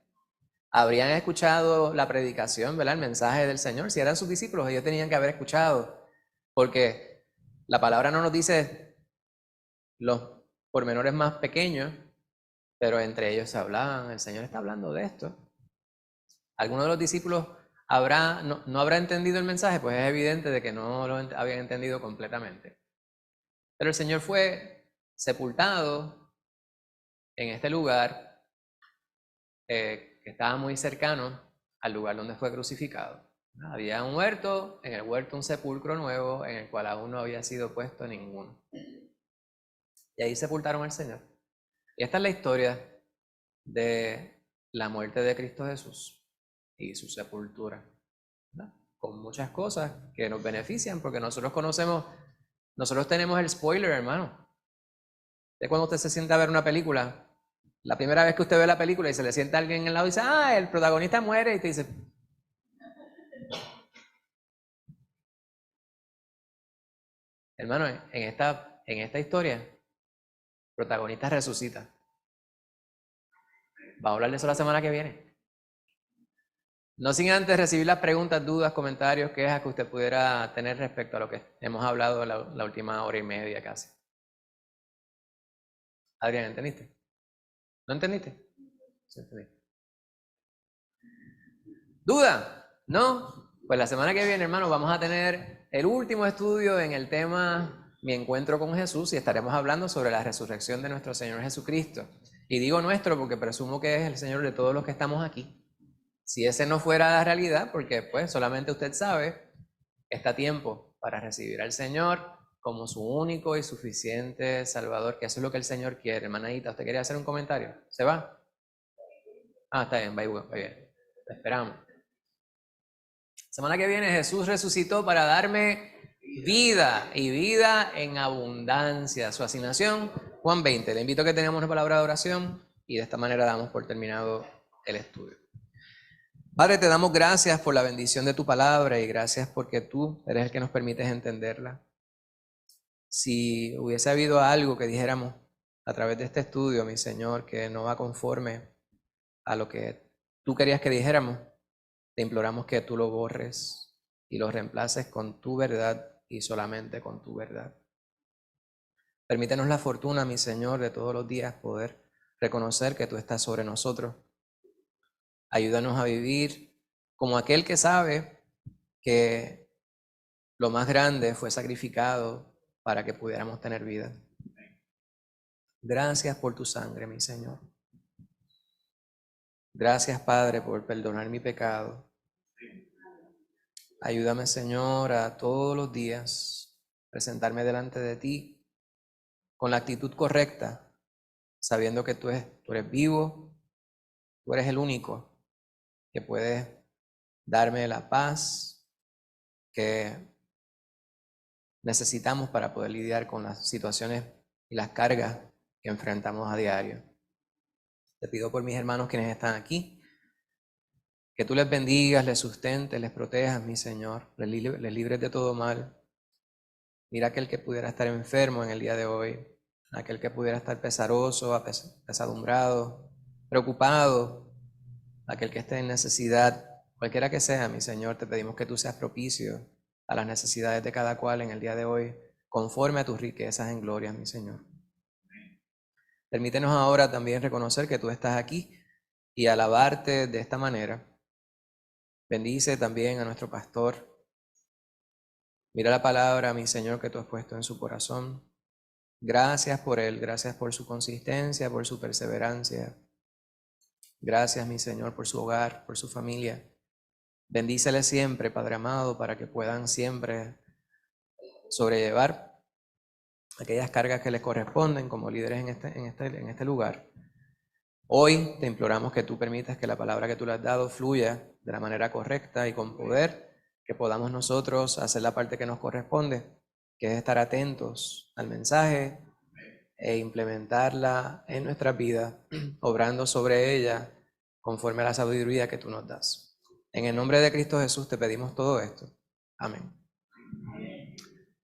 Habrían escuchado la predicación, ¿verdad? El mensaje del Señor. Si eran sus discípulos, ellos tenían que haber escuchado. Porque la palabra no nos dice los pormenores más pequeños, pero entre ellos se hablaban. El Señor está hablando de esto. ¿Alguno de los discípulos no habrá entendido el mensaje? Pues es evidente de que no lo habían entendido completamente. Pero el Señor fue sepultado en este lugar que estaba muy cercano al lugar donde fue crucificado. Había un huerto, en el huerto un sepulcro nuevo en el cual aún no había sido puesto ninguno. Y ahí sepultaron al Señor. Y esta es la historia de la muerte de Cristo Jesús y su sepultura, ¿verdad? Con muchas cosas que nos benefician porque nosotros tenemos el spoiler, hermano. De cuando usted se sienta a ver una película, la primera vez que usted ve la película y se le sienta a alguien al lado y dice, el protagonista muere, y te dice, hermano, en esta historia, el protagonista resucita. Va a hablar de eso la semana que viene. No sin antes recibir las preguntas, dudas, comentarios, quejas que usted pudiera tener respecto a lo que hemos hablado la última hora y media casi. Adrián, ¿entendiste? ¿No entendiste? Sí, entendí. ¿Duda? ¿No? Pues la semana que viene, hermano, vamos a tener el último estudio en el tema Mi encuentro con Jesús y estaremos hablando sobre la resurrección de nuestro Señor Jesucristo. Y digo nuestro porque presumo que es el Señor de todos los que estamos aquí. Si ese no fuera la realidad, porque pues solamente usted sabe, está a tiempo para recibir al Señor como su único y suficiente Salvador, que eso es lo que el Señor quiere. Hermanadita, ¿usted quería hacer un comentario? ¿Se va? Está bien, va bien. Te esperamos. Semana que viene Jesús resucitó para darme vida y vida en abundancia. Su asignación, Juan 20. Le invito a que tengamos una palabra de oración y de esta manera damos por terminado el estudio. Padre, te damos gracias por la bendición de tu palabra y gracias porque tú eres el que nos permites entenderla. Si hubiese habido algo que dijéramos a través de este estudio, mi Señor, que no va conforme a lo que tú querías que dijéramos, te imploramos que tú lo borres y lo reemplaces con tu verdad y solamente con tu verdad. Permítenos la fortuna, mi Señor, de todos los días poder reconocer que tú estás sobre nosotros. Ayúdanos a vivir como aquel que sabe que lo más grande fue sacrificado para que pudiéramos tener vida. Gracias por tu sangre, mi Señor. Gracias, Padre, por perdonar mi pecado. Ayúdame, Señor, a todos los días presentarme delante de ti con la actitud correcta, sabiendo que tú eres vivo, tú eres el único que puede darme la paz que necesitamos para poder lidiar con las situaciones y las cargas que enfrentamos a diario. Te pido por mis hermanos quienes están aquí, que tú les bendigas, les sustentes, les protejas, mi Señor, les libres de todo mal. Mira aquel que pudiera estar enfermo en el día de hoy, aquel que pudiera estar pesaroso, apesadumbrado, preocupado, aquel que esté en necesidad, cualquiera que sea, mi Señor, te pedimos que tú seas propicio a las necesidades de cada cual en el día de hoy, conforme a tus riquezas en gloria, mi Señor. Permítenos ahora también reconocer que tú estás aquí y alabarte de esta manera. Bendice también a nuestro pastor. Mira la palabra, mi Señor, que tú has puesto en su corazón. Gracias por él, gracias por su consistencia, por su perseverancia. Gracias, mi Señor, por su hogar, por su familia. Bendícele siempre, Padre amado, para que puedan siempre sobrellevar aquellas cargas que les corresponden como líderes en este lugar. Hoy te imploramos que tú permitas que la palabra que tú le has dado fluya de la manera correcta y con poder, que podamos nosotros hacer la parte que nos corresponde, que es estar atentos al mensaje e implementarla en nuestras vidas, obrando sobre ella conforme a la sabiduría que tú nos das. En el nombre de Cristo Jesús te pedimos todo esto. Amén.